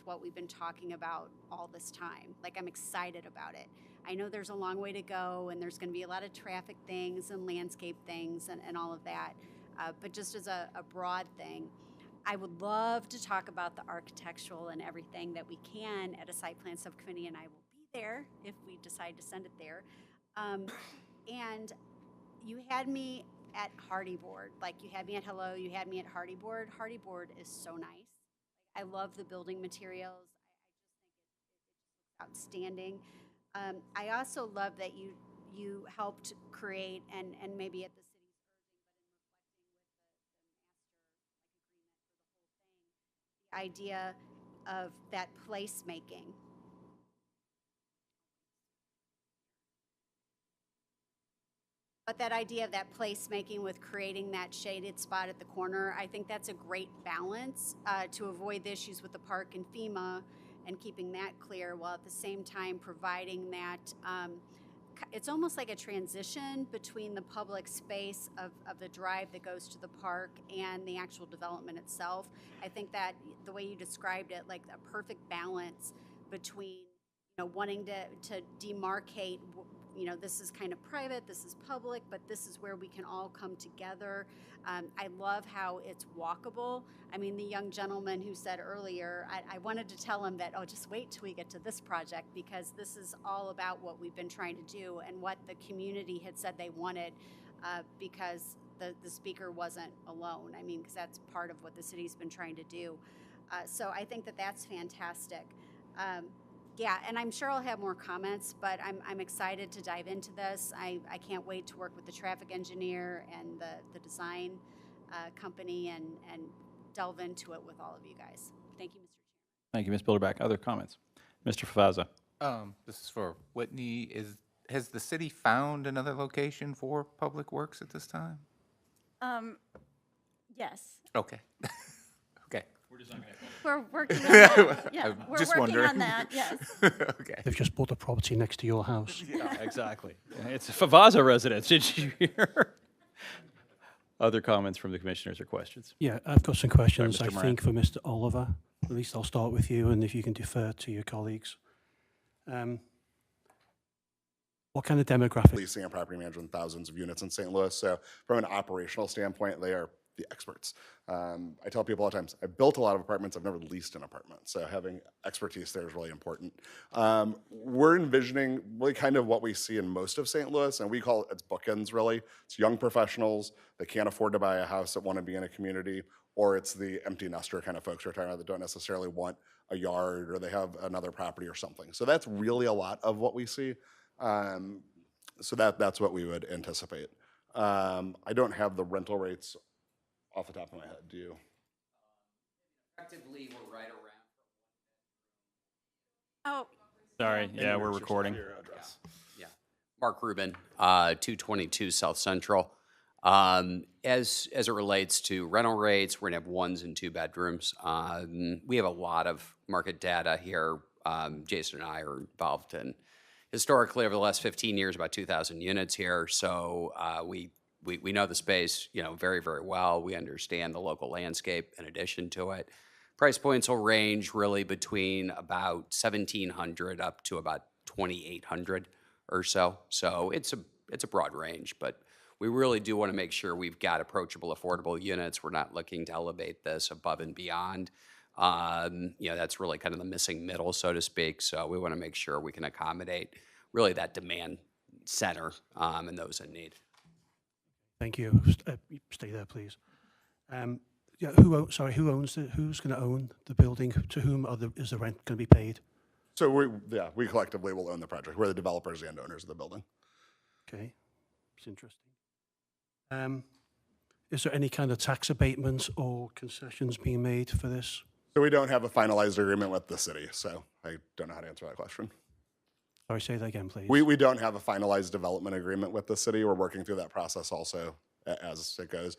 S3: what we've been talking about all this time. Like, I'm excited about it. I know there's a long way to go, and there's going to be a lot of traffic things and landscape things and all of that. But just as a broad thing, I would love to talk about the architectural and everything that we can at a site plan subcommittee, and I will be there if we decide to send it there. And you had me at Hardy Board, like you had me at Hello, you had me at Hardy Board. Hardy Board is so nice. I love the building materials. I just think it's outstanding. I also love that you helped create and maybe at the idea of that placemaking. But that idea of that placemaking with creating that shaded spot at the corner, I think that's a great balance to avoid the issues with the park and FEMA and keeping that clear, while at the same time providing that it's almost like a transition between the public space of the drive that goes to the park and the actual development itself. I think that the way you described it, like a perfect balance between, wanting to demarcate, this is kind of private, this is public, but this is where we can all come together. I love how it's walkable. I mean, the young gentleman who said earlier, I wanted to tell him that, just wait till we get to this project, because this is all about what we've been trying to do and what the community had said they wanted, because the speaker wasn't alone. I mean, because that's part of what the city's been trying to do. So I think that that's fantastic. Yeah, and I'm sure I'll have more comments, but I'm excited to dive into this. I can't wait to work with the traffic engineer and the design company and delve into it with all of you guys. Thank you, Mr. Chairman.
S1: Thank you, Ms. Bilderback. Other comments? Mr. Favazza.
S16: This is for Whitney. Has the city found another location for Public Works at this time?
S7: Yes,
S16: Okay. Okay.
S7: we're working on that. Yeah,
S16: I'm
S7: we're
S16: just
S7: working
S16: wondering.
S7: on that, yes.
S16: Okay.
S11: They've just bought a property next to your house.
S1: Exactly. It's a Favazza residence, did you hear? Other comments from the commissioners or questions?
S11: Yeah, I've got some questions,
S1: Mr.
S11: I
S1: Moran.
S11: think, for Mr. Oliver. At least I'll start with you, and if you can defer to your colleagues. What kind of demographic?
S6: Leasing and property management, thousands of units in St. Louis. So from an operational standpoint, they are the experts. I tell people all the times, I built a lot of apartments. I've never leased an apartment. So having expertise there is really important. We're envisioning really kind of what we see in most of St. Louis, and we call it, it's bookends really. It's young professionals that can't afford to buy a house that want to be in a community, or it's the empty nester kind of folks we're talking about that don't necessarily want a yard, or they have another property or something. So that's really a lot of what we see. So that's what we would anticipate. I don't have the rental rates off the top of my head. Do you?
S18: Effectively, we're right around.
S7: Oh,
S1: Sorry, yeah, we're recording.
S18: Yeah. Mark Rubin, 222 South Central. As it relates to rental rates, we're gonna have 1s and 2 bedrooms. We have a lot of market data here. Jason and I are involved in historically over the last 15 years, about 2,000 units here. So we know the space, very, very well. We understand the local landscape in addition to it. Price points will range really between about 1,700 up to about 2,800 or so. So it's a broad range, but we really do want to make sure we've got approachable, affordable units. We're not looking to elevate this above and beyond. That's really kind of the missing middle, so to speak. So we want to make sure we can accommodate really that demand center and those in need.
S11: Thank you. Stay there, please. Yeah, who owns it? Who's going to own the building? To whom is the rent going to be paid?
S6: So we collectively will own the project. We're the developers and owners of the building.
S11: Okay, it's interesting. Is there any kind of tax abatements or concessions being made for this?
S6: So we don't have a finalized agreement with the city, so I don't know how to answer that question.
S11: Sorry, say that again, please.
S6: We don't have a finalized development agreement with the city. We're working through that process also as it goes.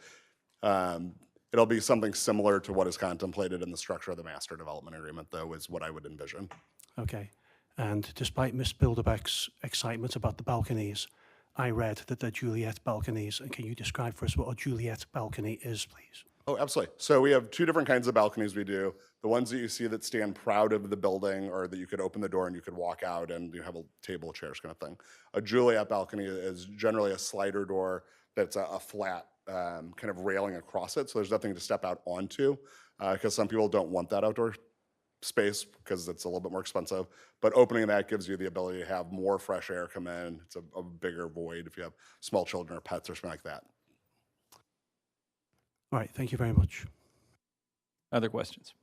S6: It'll be something similar to what is contemplated in the structure of the master development agreement, though, is what I would envision.
S11: Okay. And despite Ms. Bilderbeck's excitement about the balconies, I read that they're Juliet balconies. And can you describe for us what a Juliet balcony is, please?
S6: Oh, absolutely. So we have 2 different kinds of balconies we do. The ones that you see that stand proud of the building, or that you could open the door and you could walk out and you have a table, chairs kind of thing. A Juliet balcony is generally a slider door that's a flat kind of railing across it. So there's nothing to step out onto because some people don't want that outdoor space because it's a little bit more expensive. But opening that gives you the ability to have more fresh air come in. It's a bigger void if you have small children or pets or something like that.
S11: All right, thank you very much.
S1: Other questions?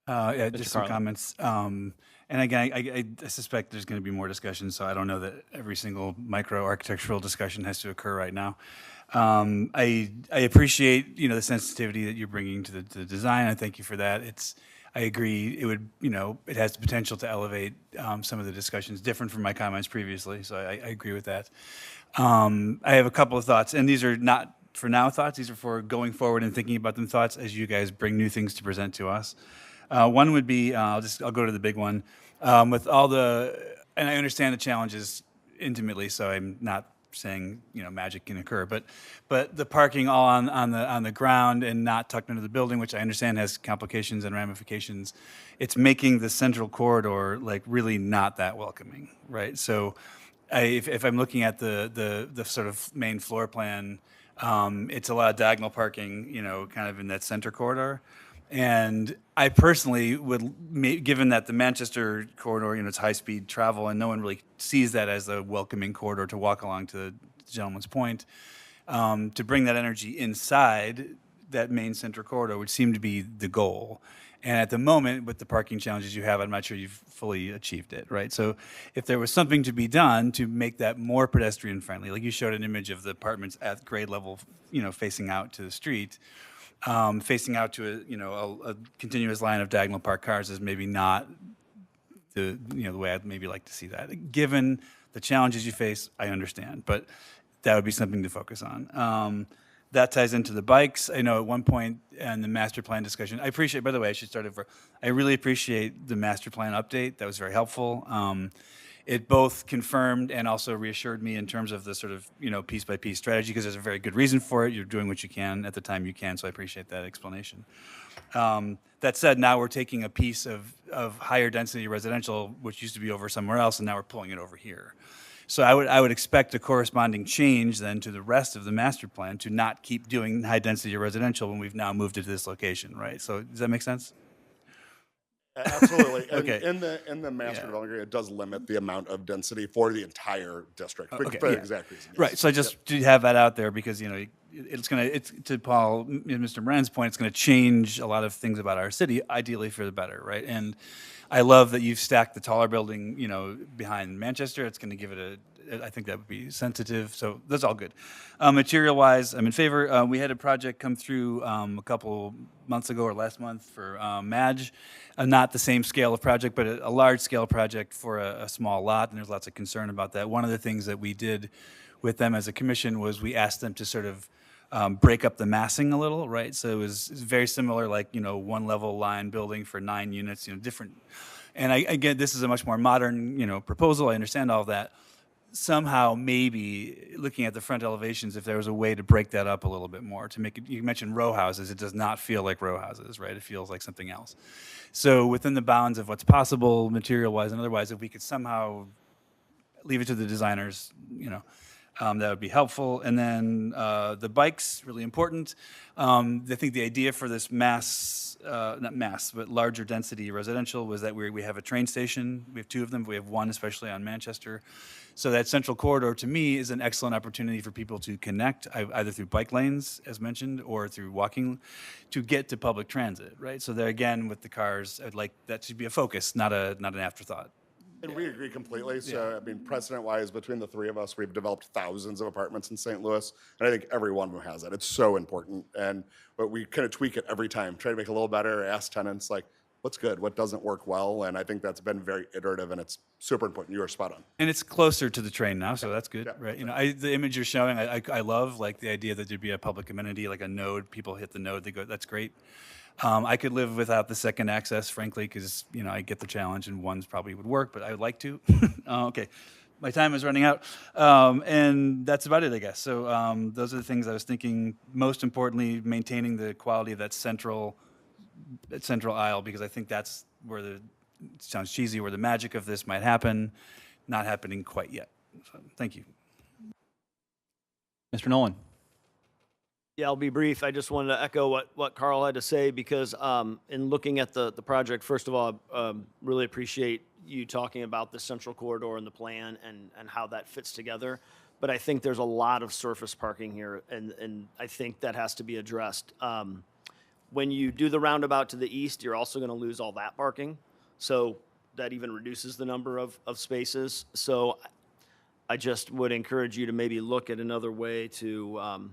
S10: Yeah,
S1: Mr.
S10: just some
S1: Carlin.
S10: comments. And again, I suspect there's going to be more discussion, so I don't know that every single micro-architectural discussion has to occur right now. I appreciate, the sensitivity that you're bringing to the design. I thank you for that. I agree, it would, it has the potential to elevate some of the discussions, different from my comments previously, so I agree with that. I have a couple of thoughts, and these are not for now thoughts, these are for going forward and thinking about them thoughts as you guys bring new things to present to us. One would be, I'll go to the big one. With all and I understand the challenges intimately, so I'm not saying, magic can occur, but the parking all on the ground and not tucked into the building, which I understand has complications and ramifications, it's making the central corridor really not that welcoming, right? So if I'm looking at the sort of main floor plan, it's a lot of diagonal parking, kind of in that center corridor. And I personally would, given that the Manchester corridor, it's high-speed travel, and no one really sees that as a welcoming corridor to walk along, to the gentleman's point, to bring that energy inside that main center corridor would seem to be the goal. And at the moment, with the parking challenges you have, I'm not sure you've fully achieved it, right? So if there was something to be done to make that more pedestrian friendly, like you showed an image of the apartments at grade level, facing out to the street, facing out to a continuous line of diagonal parked cars is maybe not the way I'd maybe like to see that. Given the challenges you face, I understand, but that would be something to focus on. That ties into the bikes. I know at one point in the master plan discussion, I appreciate, by the way, I should start over. I really appreciate the master plan update. That was very helpful. It both confirmed and also reassured me in terms of the sort of, piece by piece strategy, because there's a very good reason for it. You're doing what you can at the time you can, so I appreciate that explanation. That said, now we're taking a piece of higher density residential, which used to be over somewhere else, and now we're pulling it over here. So I would expect a corresponding change then to the rest of the master plan to not keep doing high density residential when we've now moved it to this location, right? So does that make sense?
S6: Absolutely. And
S10: Okay.
S6: in the master development agreement, it does limit the amount of density for the entire district. For
S10: Okay,
S6: the
S10: yeah.
S6: exact reason. Yes.
S10: Right. So I just to have that out there because it's to Paul, Mr. Moran's point, it's going to change a lot of things about our city, ideally for the better, right? And I love that you've stacked the taller building, behind Manchester. It's going to give it I think that would be sensitive. So that's all good. Material-wise, I'm in favor. We had a project come through a couple months ago or last month for Madge. Not the same scale of project, but a large-scale project for a small lot, and there's lots of concern about that. One of the things that we did with them as a commission was we asked them to sort of break up the massing a little, right? So it was very similar, like, one level line building for 9 units, different. And again, this is a much more modern, proposal. I understand all of that. Somehow, maybe looking at the front elevations, if there was a way to break that up a little bit more, to make it, you mentioned row houses, it does not feel like row houses, right? It feels like something else. So within the bounds of what's possible, material-wise and otherwise, if we could somehow leave it to the designers, that would be helpful. And then the bikes, really important. I think the idea for this not mass, but larger density residential was that we have a train station. We have 2 of them. We have one, especially on Manchester. So that central corridor, to me, is an excellent opportunity for people to connect, either through bike lanes, as mentioned, or through walking, to get to public transit, right? So there, again, with the cars, I'd like that should be a focus, not an afterthought.
S6: And we agree completely. So, precedent-wise, between the 3 of us, we've developed thousands of apartments in St. Louis, and I think every one of them has that. It's so important, but we kind of tweak it every time, try to make it a little better, ask tenants, like, what's good, what doesn't work well, and I think that's been very iterative, and it's super important. You are spot on.
S10: And it's closer to the train now, so that's good, right? The image you're showing, I love, like the idea that there'd be a public amenity, like a node. People hit the node, they go, that's great. I could live without the second access, frankly, because I get the challenge, and ones probably would work, but I would like to. Okay, my time is running out, and that's about it, I guess. So those are the things I was thinking. Most importantly, maintaining the quality of that central aisle, because I think that's where it sounds cheesy, where the magic of this might happen. Not happening quite yet. So, thank you.
S1: Mr. Nolan.
S12: Yeah, I'll be brief. I just wanted to echo what Carl had to say because in looking at the project, first of all, really appreciate you talking about the central corridor and the plan and how that fits together. But I think there's a lot of surface parking here, and I think that has to be addressed. When you do the roundabout to the east, you're also going to lose all that parking. So that even reduces the number of spaces. So I just would encourage you to maybe look at another way to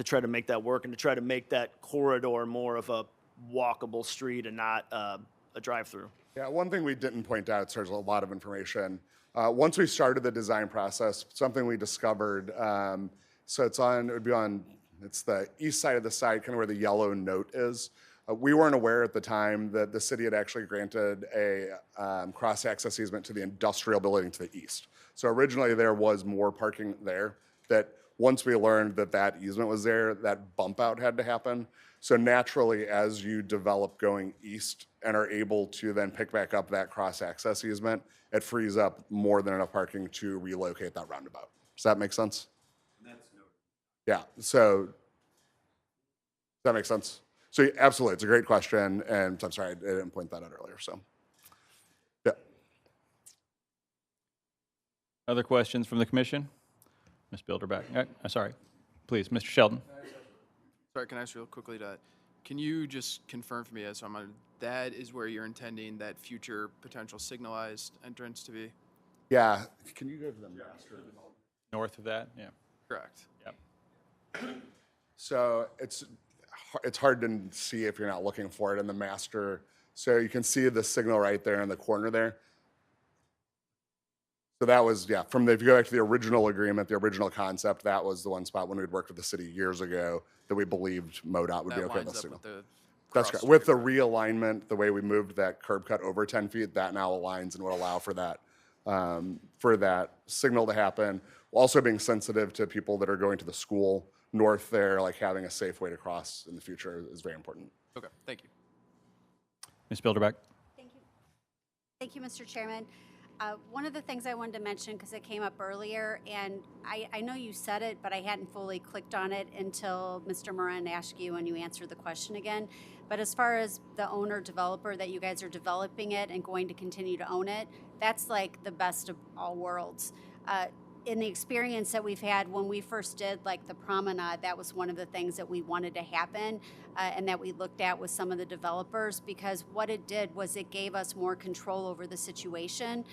S12: try to make that work and to try to make that corridor more of a walkable street and not a drive-through.
S6: Yeah, one thing we didn't point out, so there's a lot of information. Once we started the design process, something we discovered, so it's the east side of the site, kind of where the yellow note is. We weren't aware at the time that the city had actually granted a cross-access easement to the industrial building to the east. So originally there was more parking there that once we learned that that easement was there, that bump out had to happen. So naturally, as you develop going east and are able to then pick back up that cross-access easement, it frees up more than enough parking to relocate that roundabout. Does that make sense? Yeah, so does that make sense? So absolutely, it's a great question, and I'm sorry I didn't point that out earlier, so. Yeah.
S1: Other questions from the commission? Ms. Bilderback. Sorry, please, Mr. Sheldon.
S19: Sorry, can I ask real quickly Can you just confirm for me as I'm that is where you're intending that future potential signalized entrance to be?
S6: Yeah, can you go to the master?
S1: North of that, yeah.
S19: Correct.
S1: Yep.
S6: So it's hard to see if you're not looking for it in the master. So you can see the signal right there in the corner there. So that was, yeah, if you go back to the original agreement, the original concept, that was the one spot when we'd worked with the city years ago that we believed MoDOT would be
S19: That
S6: okay with
S19: lines
S6: the
S19: up
S6: signal.
S19: with the
S6: That's
S19: cross
S6: correct.
S19: street
S6: With the
S19: road.
S6: realignment, the way we moved that curb cut over 10 feet, that now aligns and would allow for that signal to happen. Also being sensitive to people that are going to the school north there, like having a safe way to cross in the future is very important.
S19: Okay, thank you.
S1: Ms. Bilderbeck?
S3: Thank you, Mr. Chairman. One of the things I wanted to mention, because it came up earlier, and I know you said it, but I hadn't fully clicked on it until Mr. Moran asked you and you answered the question again. But as far as the owner developer, that you guys are developing it and going to continue to own it, that's like the best of all worlds. In the experience that we've had when we first did like the promenade, that was one of the things that we wanted to happen and that we looked at with some of the developers, because what it did was it gave us more control over the situation.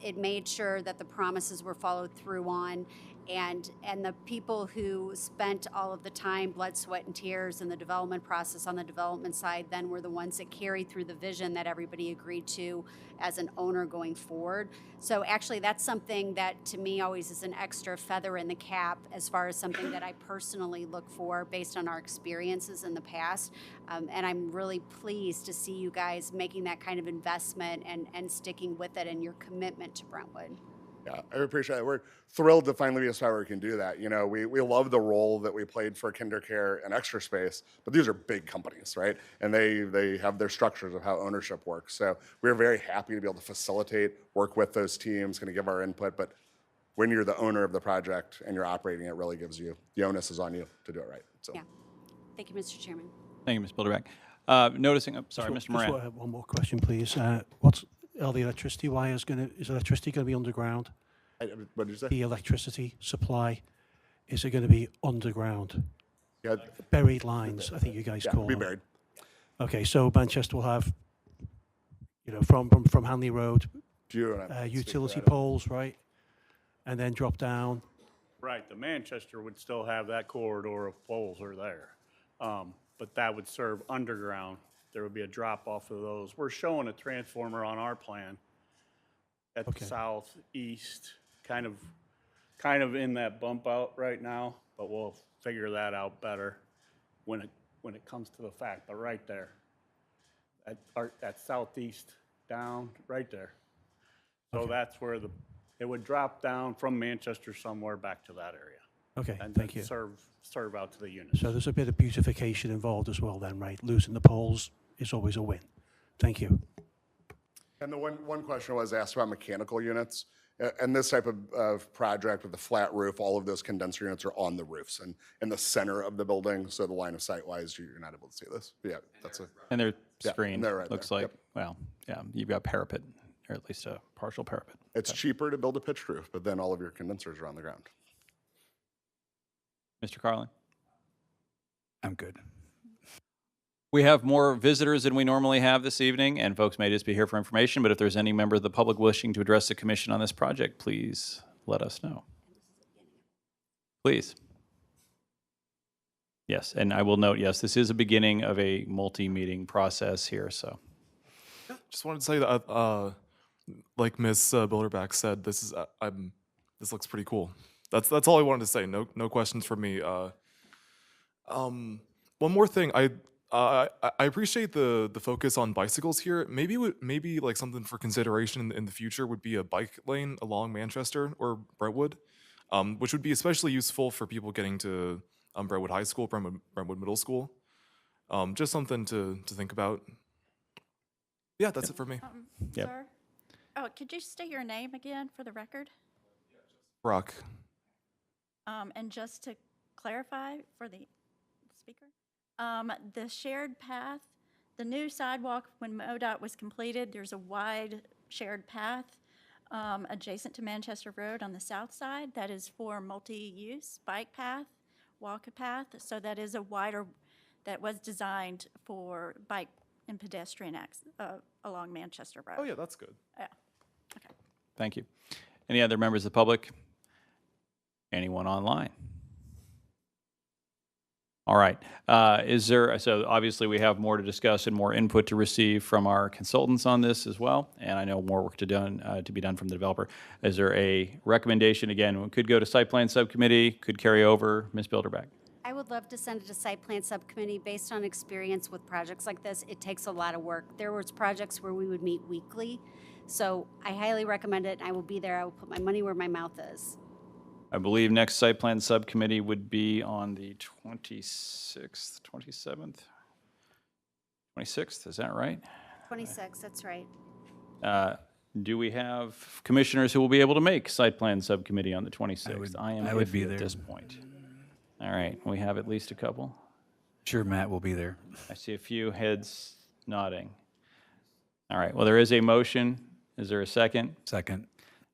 S3: It made sure that the promises were followed through on, and the people who spent all of the time, blood, sweat, and tears in the development process on the development side then were the ones that carried through the vision that everybody agreed to as an owner going forward. So actually that's something that to me always is an extra feather in the cap as far as something that I personally look for based on our experiences in the past. And I'm really pleased to see you guys making that kind of investment and sticking with it and your commitment to Brentwood.
S6: Yeah, I appreciate it. We're thrilled to finally be a spot where we can do that. You know, we love the role that we played for KinderCare and Extra Space, but these are big companies, right? And they have their structures of how ownership works. So we're very happy to be able to facilitate, work with those teams, kind of give our input. But when you're the owner of the project and you're operating, it really gives you, the onus is on you to do it right. So.
S3: Yeah. Thank you, Mr. Chairman.
S1: Thank you, Ms. Bilderbeck. Noticing, sorry, Mr. Moran.
S11: Just one more question, please. Are the electricity wires is electricity going to be underground?
S6: What did you say?
S11: The electricity supply, is it going to be underground?
S6: Yeah.
S11: Buried lines, I think you guys call
S6: be
S11: them.
S6: buried.
S11: Okay, so Manchester will have, from Hanley Road, utility poles, right? And then drop down.
S2: Right, the Manchester would still have that corridor of poles are there. But that would serve underground. There would be a drop off of those. We're showing a transformer on our plan at the southeast, kind of in that bump out right now, but we'll figure that out better when it comes to the fact. But right there, at southeast down, right there. So that's where it would drop down from Manchester somewhere back to that area.
S11: Okay,
S2: And
S11: thank
S2: then
S11: you.
S2: serve out to the units.
S11: So there's a bit of beautification involved as well then, right? Losing the poles is always a win. Thank you.
S6: And the one question was asked about mechanical units. And this type of project with the flat roof, all of those condenser units are on the roofs and in the center of the building. So the line of sight wise, you're not able to see this. But yeah, that's a.
S1: And they're
S6: Yeah,
S1: screened,
S6: they're right
S1: looks
S6: there.
S1: like.
S6: Yep.
S1: Well, yeah, you've got parapet, or at least a partial parapet.
S6: It's cheaper to build a pitched roof, but then all of your condensers are on the ground.
S1: Mr. Carlin?
S10: I'm good.
S1: We have more visitors than we normally have this evening, and folks may just be here for information, but if there's any member of the public wishing to address the commission on this project, please let us know. Please. Yes, and I will note, yes, this is a beginning of a multi-meeting process here, so.
S5: Just wanted to say that, like Ms. Bilderback said, this looks pretty cool. That's all I wanted to say. No questions from me. One more thing, I appreciate the focus on bicycles here. Maybe like something for consideration in the future would be a bike lane along Manchester or Brentwood, which would be especially useful for people getting to Brentwood High School, Brentwood Middle School. Just something to think about. Yeah, that's it for me.
S1: Yep.
S7: Sir? Oh, could you state your name again for the record?
S5: Brock.
S7: And just to clarify for the speaker, the shared path, the new sidewalk, when MoDOT was completed, there's a wide shared path adjacent to Manchester Road on the south side that is for multi-use bike path, walk path. So that is a wider that was designed for bike and pedestrian access along Manchester Road.
S5: Oh, yeah, that's good.
S7: Yeah. Okay.
S1: Thank you. Any other members of the public? Anyone online? All right. So obviously we have more to discuss and more input to receive from our consultants on this as well, and I know more work to be done from the developer. Is there a recommendation? Again, we could go to site plan subcommittee, could carry over. Ms. Bilderbeck.
S3: I would love to send it to site plan subcommittee. Based on experience with projects like this, it takes a lot of work. There was projects where we would meet weekly, so I highly recommend it. I will be there. I will put my money where my mouth is.
S1: I believe next site plan subcommittee would be on the 26th, 27th, 26th, is that right?
S3: 26, that's right.
S1: Do we have commissioners who will be able to make site plan subcommittee on the 26th?
S10: I
S1: am
S10: would be
S1: iffy
S10: there.
S1: at this point. All right, we have at least a couple.
S10: Sure, Matt will be there.
S1: I see a few heads nodding. All right, well, there is a motion. Is there a second?
S10: Second.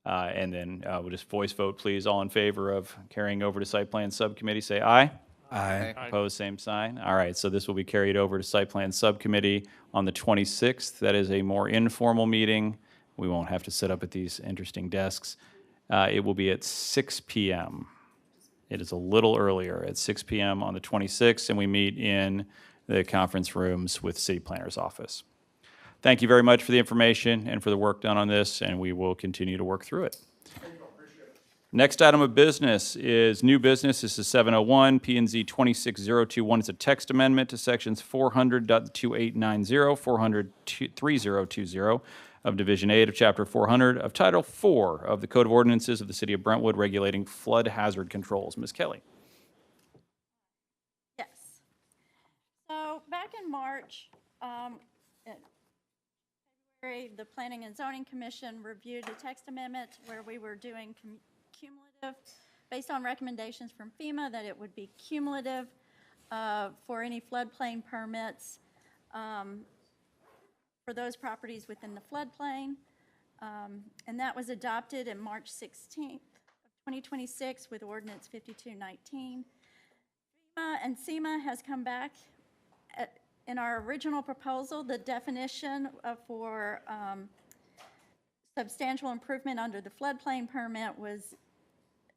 S1: And then we'll just voice vote, please. All in favor of carrying over to site plan subcommittee, say aye.
S10: Aye.
S1: Opposed, same sign. All right, so this will be carried over to site plan subcommittee on the 26th. That is a more informal meeting. We won't have to sit up at these interesting desks. It will be at 6 p.m. It is a little earlier, at 6 p.m. on the 26th, and we meet in the conference rooms with City Planner's office. Thank you very much for the information and for the work done on this, and we will continue to work through it. Next item of business is new business. This is 701 P&Z 26021. It's a text amendment to sections 400.2890, 400.3020 of Division 8 of Chapter 400 of Title 4 of the Code of Ordinances of the City of Brentwood regulating flood hazard controls. Ms. Kelly.
S7: Yes. So back in March, the Planning and Zoning Commission reviewed a text amendment where we were doing cumulative, based on recommendations from FEMA, that it would be cumulative for any floodplain permits for those properties within the floodplain. And that was adopted in March 16th of 2026 with Ordinance 5219. FEMA and SEMA has come back in our original proposal. The definition for substantial improvement under the floodplain permit was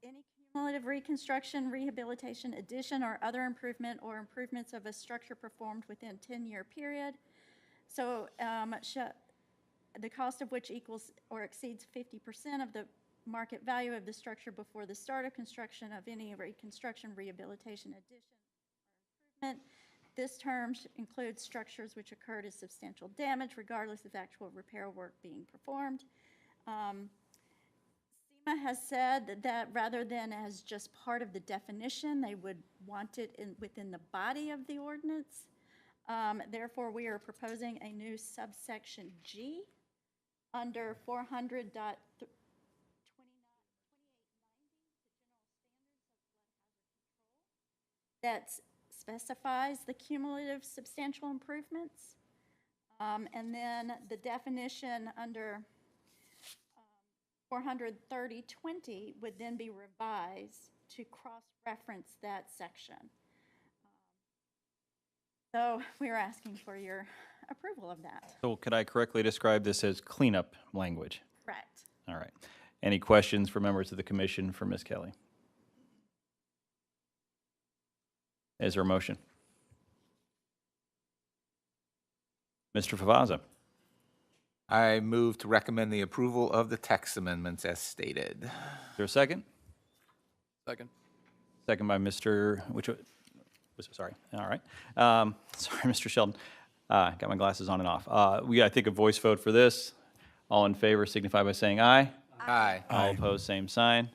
S7: any cumulative reconstruction, rehabilitation, addition, or other improvement or improvements of a structure performed within a 10-year period. So the cost of which equals or exceeds 50% of the market value of the structure before the start of construction of any reconstruction, rehabilitation, addition, or improvement. This term includes structures which occurred as substantial damage regardless of actual repair work being performed. SEMA has said that rather than as just part of the definition, they would want it within the body of the ordinance. Therefore, we are proposing a new subsection G under 400.2890 that specifies the cumulative substantial improvements. And then the definition under 430.20 would then be revised to cross-reference that section. So we are asking for your approval of that.
S1: So could I correctly describe this as cleanup language?
S7: Correct.
S1: All right. Any questions for members of the commission for Ms. Kelly? Is there a motion? Mr. Favazza.
S16: I move to recommend the approval of the text amendments as stated.
S1: Is there a second?
S19: Second.
S1: Second by Mr. Sorry. All right. Sorry, Mr. Sheldon. Got my glasses on and off. I think a voice vote for this. All in favor signify by saying aye.
S16: Aye.
S1: All opposed, same sign.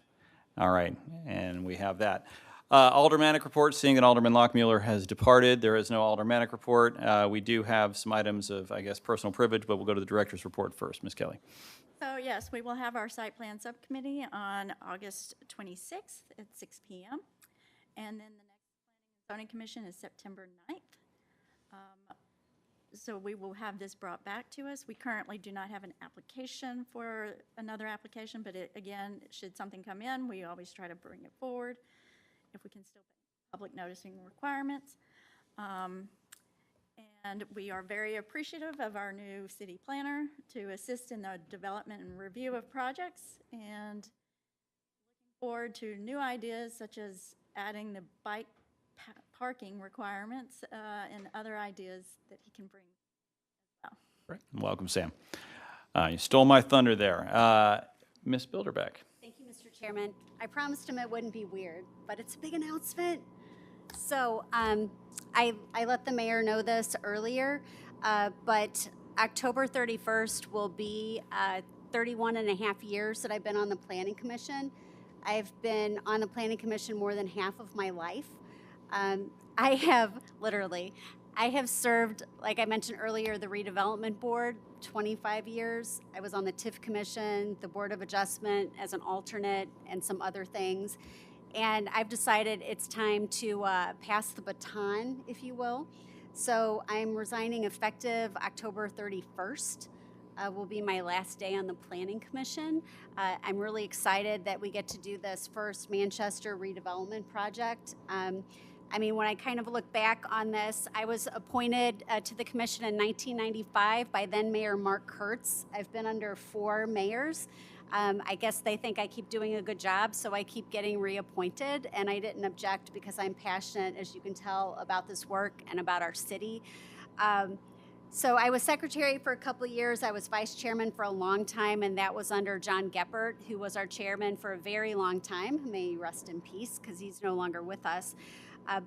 S1: All right, and we have that. Aldermanic report, seeing that Alderman Lockmuller has departed, there is no aldermanic report. We do have some items of, I guess, personal privilege, but we'll go to the director's report first. Ms. Kelly.
S7: So yes, we will have our site plan subcommittee on August 26th at 6 p.m. And then the next Planning and Zoning Commission is September 9th. So we will have this brought back to us. We currently do not have an application for another application, but again, should something come in, we always try to bring it forward if we can still pay public noticing requirements. And we are very appreciative of our new city planner to assist in the development and review of projects, and looking forward to new ideas such as adding the bike parking requirements and other ideas that he can bring as well.
S1: Great. Welcome, Sam. You stole my thunder there. Ms. Bilderbeck.
S3: Thank you, Mr. Chairman. I promised him it wouldn't be weird, but it's a big announcement. So I let the mayor know this earlier, but October 31st will be 31 and a half years that I've been on the Planning Commission. I've been on the Planning Commission more than half of my life. I have served, like I mentioned earlier, the redevelopment board, 25 years. I was on the TIF commission, the Board of Adjustment as an alternate, and some other things. And I've decided it's time to pass the baton, if you will. So I'm resigning effective October 31st. Will be my last day on the Planning Commission. I'm really excited that we get to do this first Manchester redevelopment project. I mean, when I kind of look back on this, I was appointed to the commission in 1995 by then Mayor Mark Kurtz. I've been under 4 mayors. I guess they think I keep doing a good job, so I keep getting reappointed, and I didn't object because I'm passionate, as you can tell, about this work and about our city. So I was secretary for a couple of years. I was vice chairman for a long time, and that was under John Geppert, who was our chairman for a very long time. May he rest in peace, because he's no longer with us.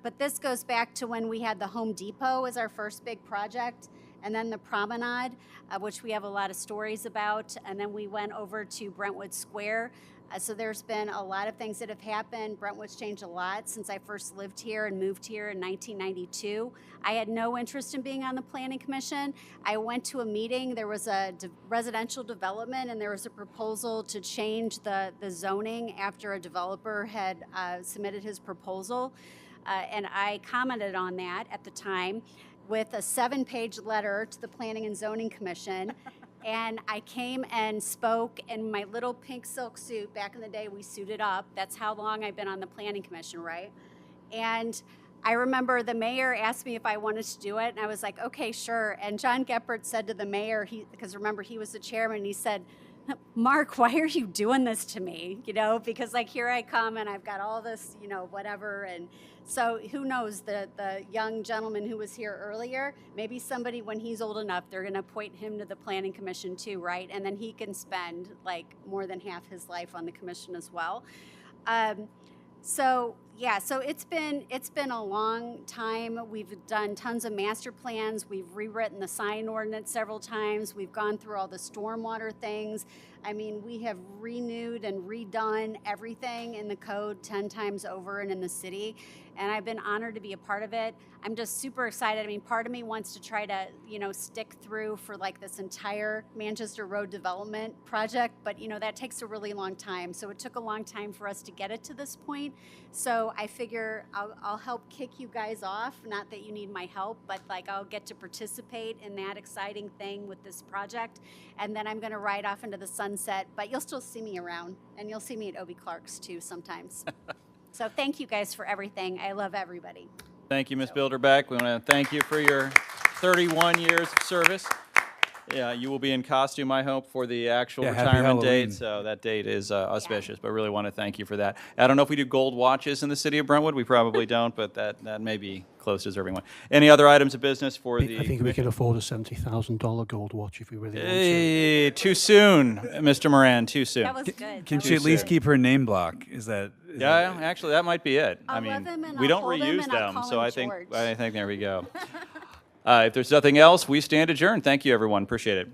S3: But this goes back to when we had the Home Depot as our first big project, and then the Promenade, which we have a lot of stories about, and then we went over to Brentwood Square. So there's been a lot of things that have happened. Brentwood's changed a lot since I first lived here and moved here in 1992. I had no interest in being on the Planning Commission. I went to a meeting. There was a residential development, and there was a proposal to change the zoning after a developer had submitted his proposal. And I commented on that at the time with a 7-page letter to the Planning and Zoning Commission. And I came and spoke in my little pink silk suit. Back in the day, we suited up. That's how long I've been on the Planning Commission, right? And I remember the mayor asked me if I wanted to do it, and I was like, okay, sure. And John Geppert said to the mayor, because remember, he was the chairman, he said, Mark, why are you doing this to me? You know, because like here I come and I've got all this, you know, whatever. And so who knows, the young gentleman who was here earlier, maybe somebody when he's old enough, they're going to appoint him to the Planning Commission too, right? And then he can spend like more than half his life on the commission as well. So yeah, so it's been a long time. We've done tons of master plans. We've rewritten the sign ordinance several times. We've gone through all the stormwater things. I mean, we have renewed and redone everything in the code 10 times over and in the city. And I've been honored to be a part of it. I'm just super excited. I mean, part of me wants to try to, you know, stick through for like this entire Manchester Road development project, but you know, that takes a really long time. So it took a long time for us to get it to this point. So I figure I'll help kick you guys off. Not that you need my help, but like I'll get to participate in that exciting thing with this project. And then I'm gonna ride off into the sunset, but you'll still see me around, and you'll see me at Obie Clark's too sometimes. So thank you guys for everything. I love everybody.
S1: Thank you, Ms. Bilderbeck. We want to thank you for your 31 years of service. Yeah, you will be in costume, I hope, for the actual
S10: Yeah, happy
S1: retirement
S10: Halloween.
S1: date. So that date is auspicious, but really want to thank you for that. I don't know if we do gold watches in the city of Brentwood. We probably don't, but that may be close to deserving one. Any other items of business for the?
S11: I think we can afford a $70,000 gold watch if we really want to.
S1: Hey, too soon, Mr. Moran, too soon.
S3: That was good.
S10: Can
S3: That
S10: she
S3: was
S10: at least
S3: good.
S10: keep her name block? Is that?
S1: Yeah, actually, that might be it.
S3: I'll
S1: I mean,
S3: love him and
S1: we
S3: I'll
S1: don't
S3: hold him
S1: reuse
S3: and I'll
S1: them,
S3: call
S1: so
S3: him
S1: I think
S3: George.
S1: there we go. If there's nothing else, we stand adjourned. Thank you, everyone. Appreciate it.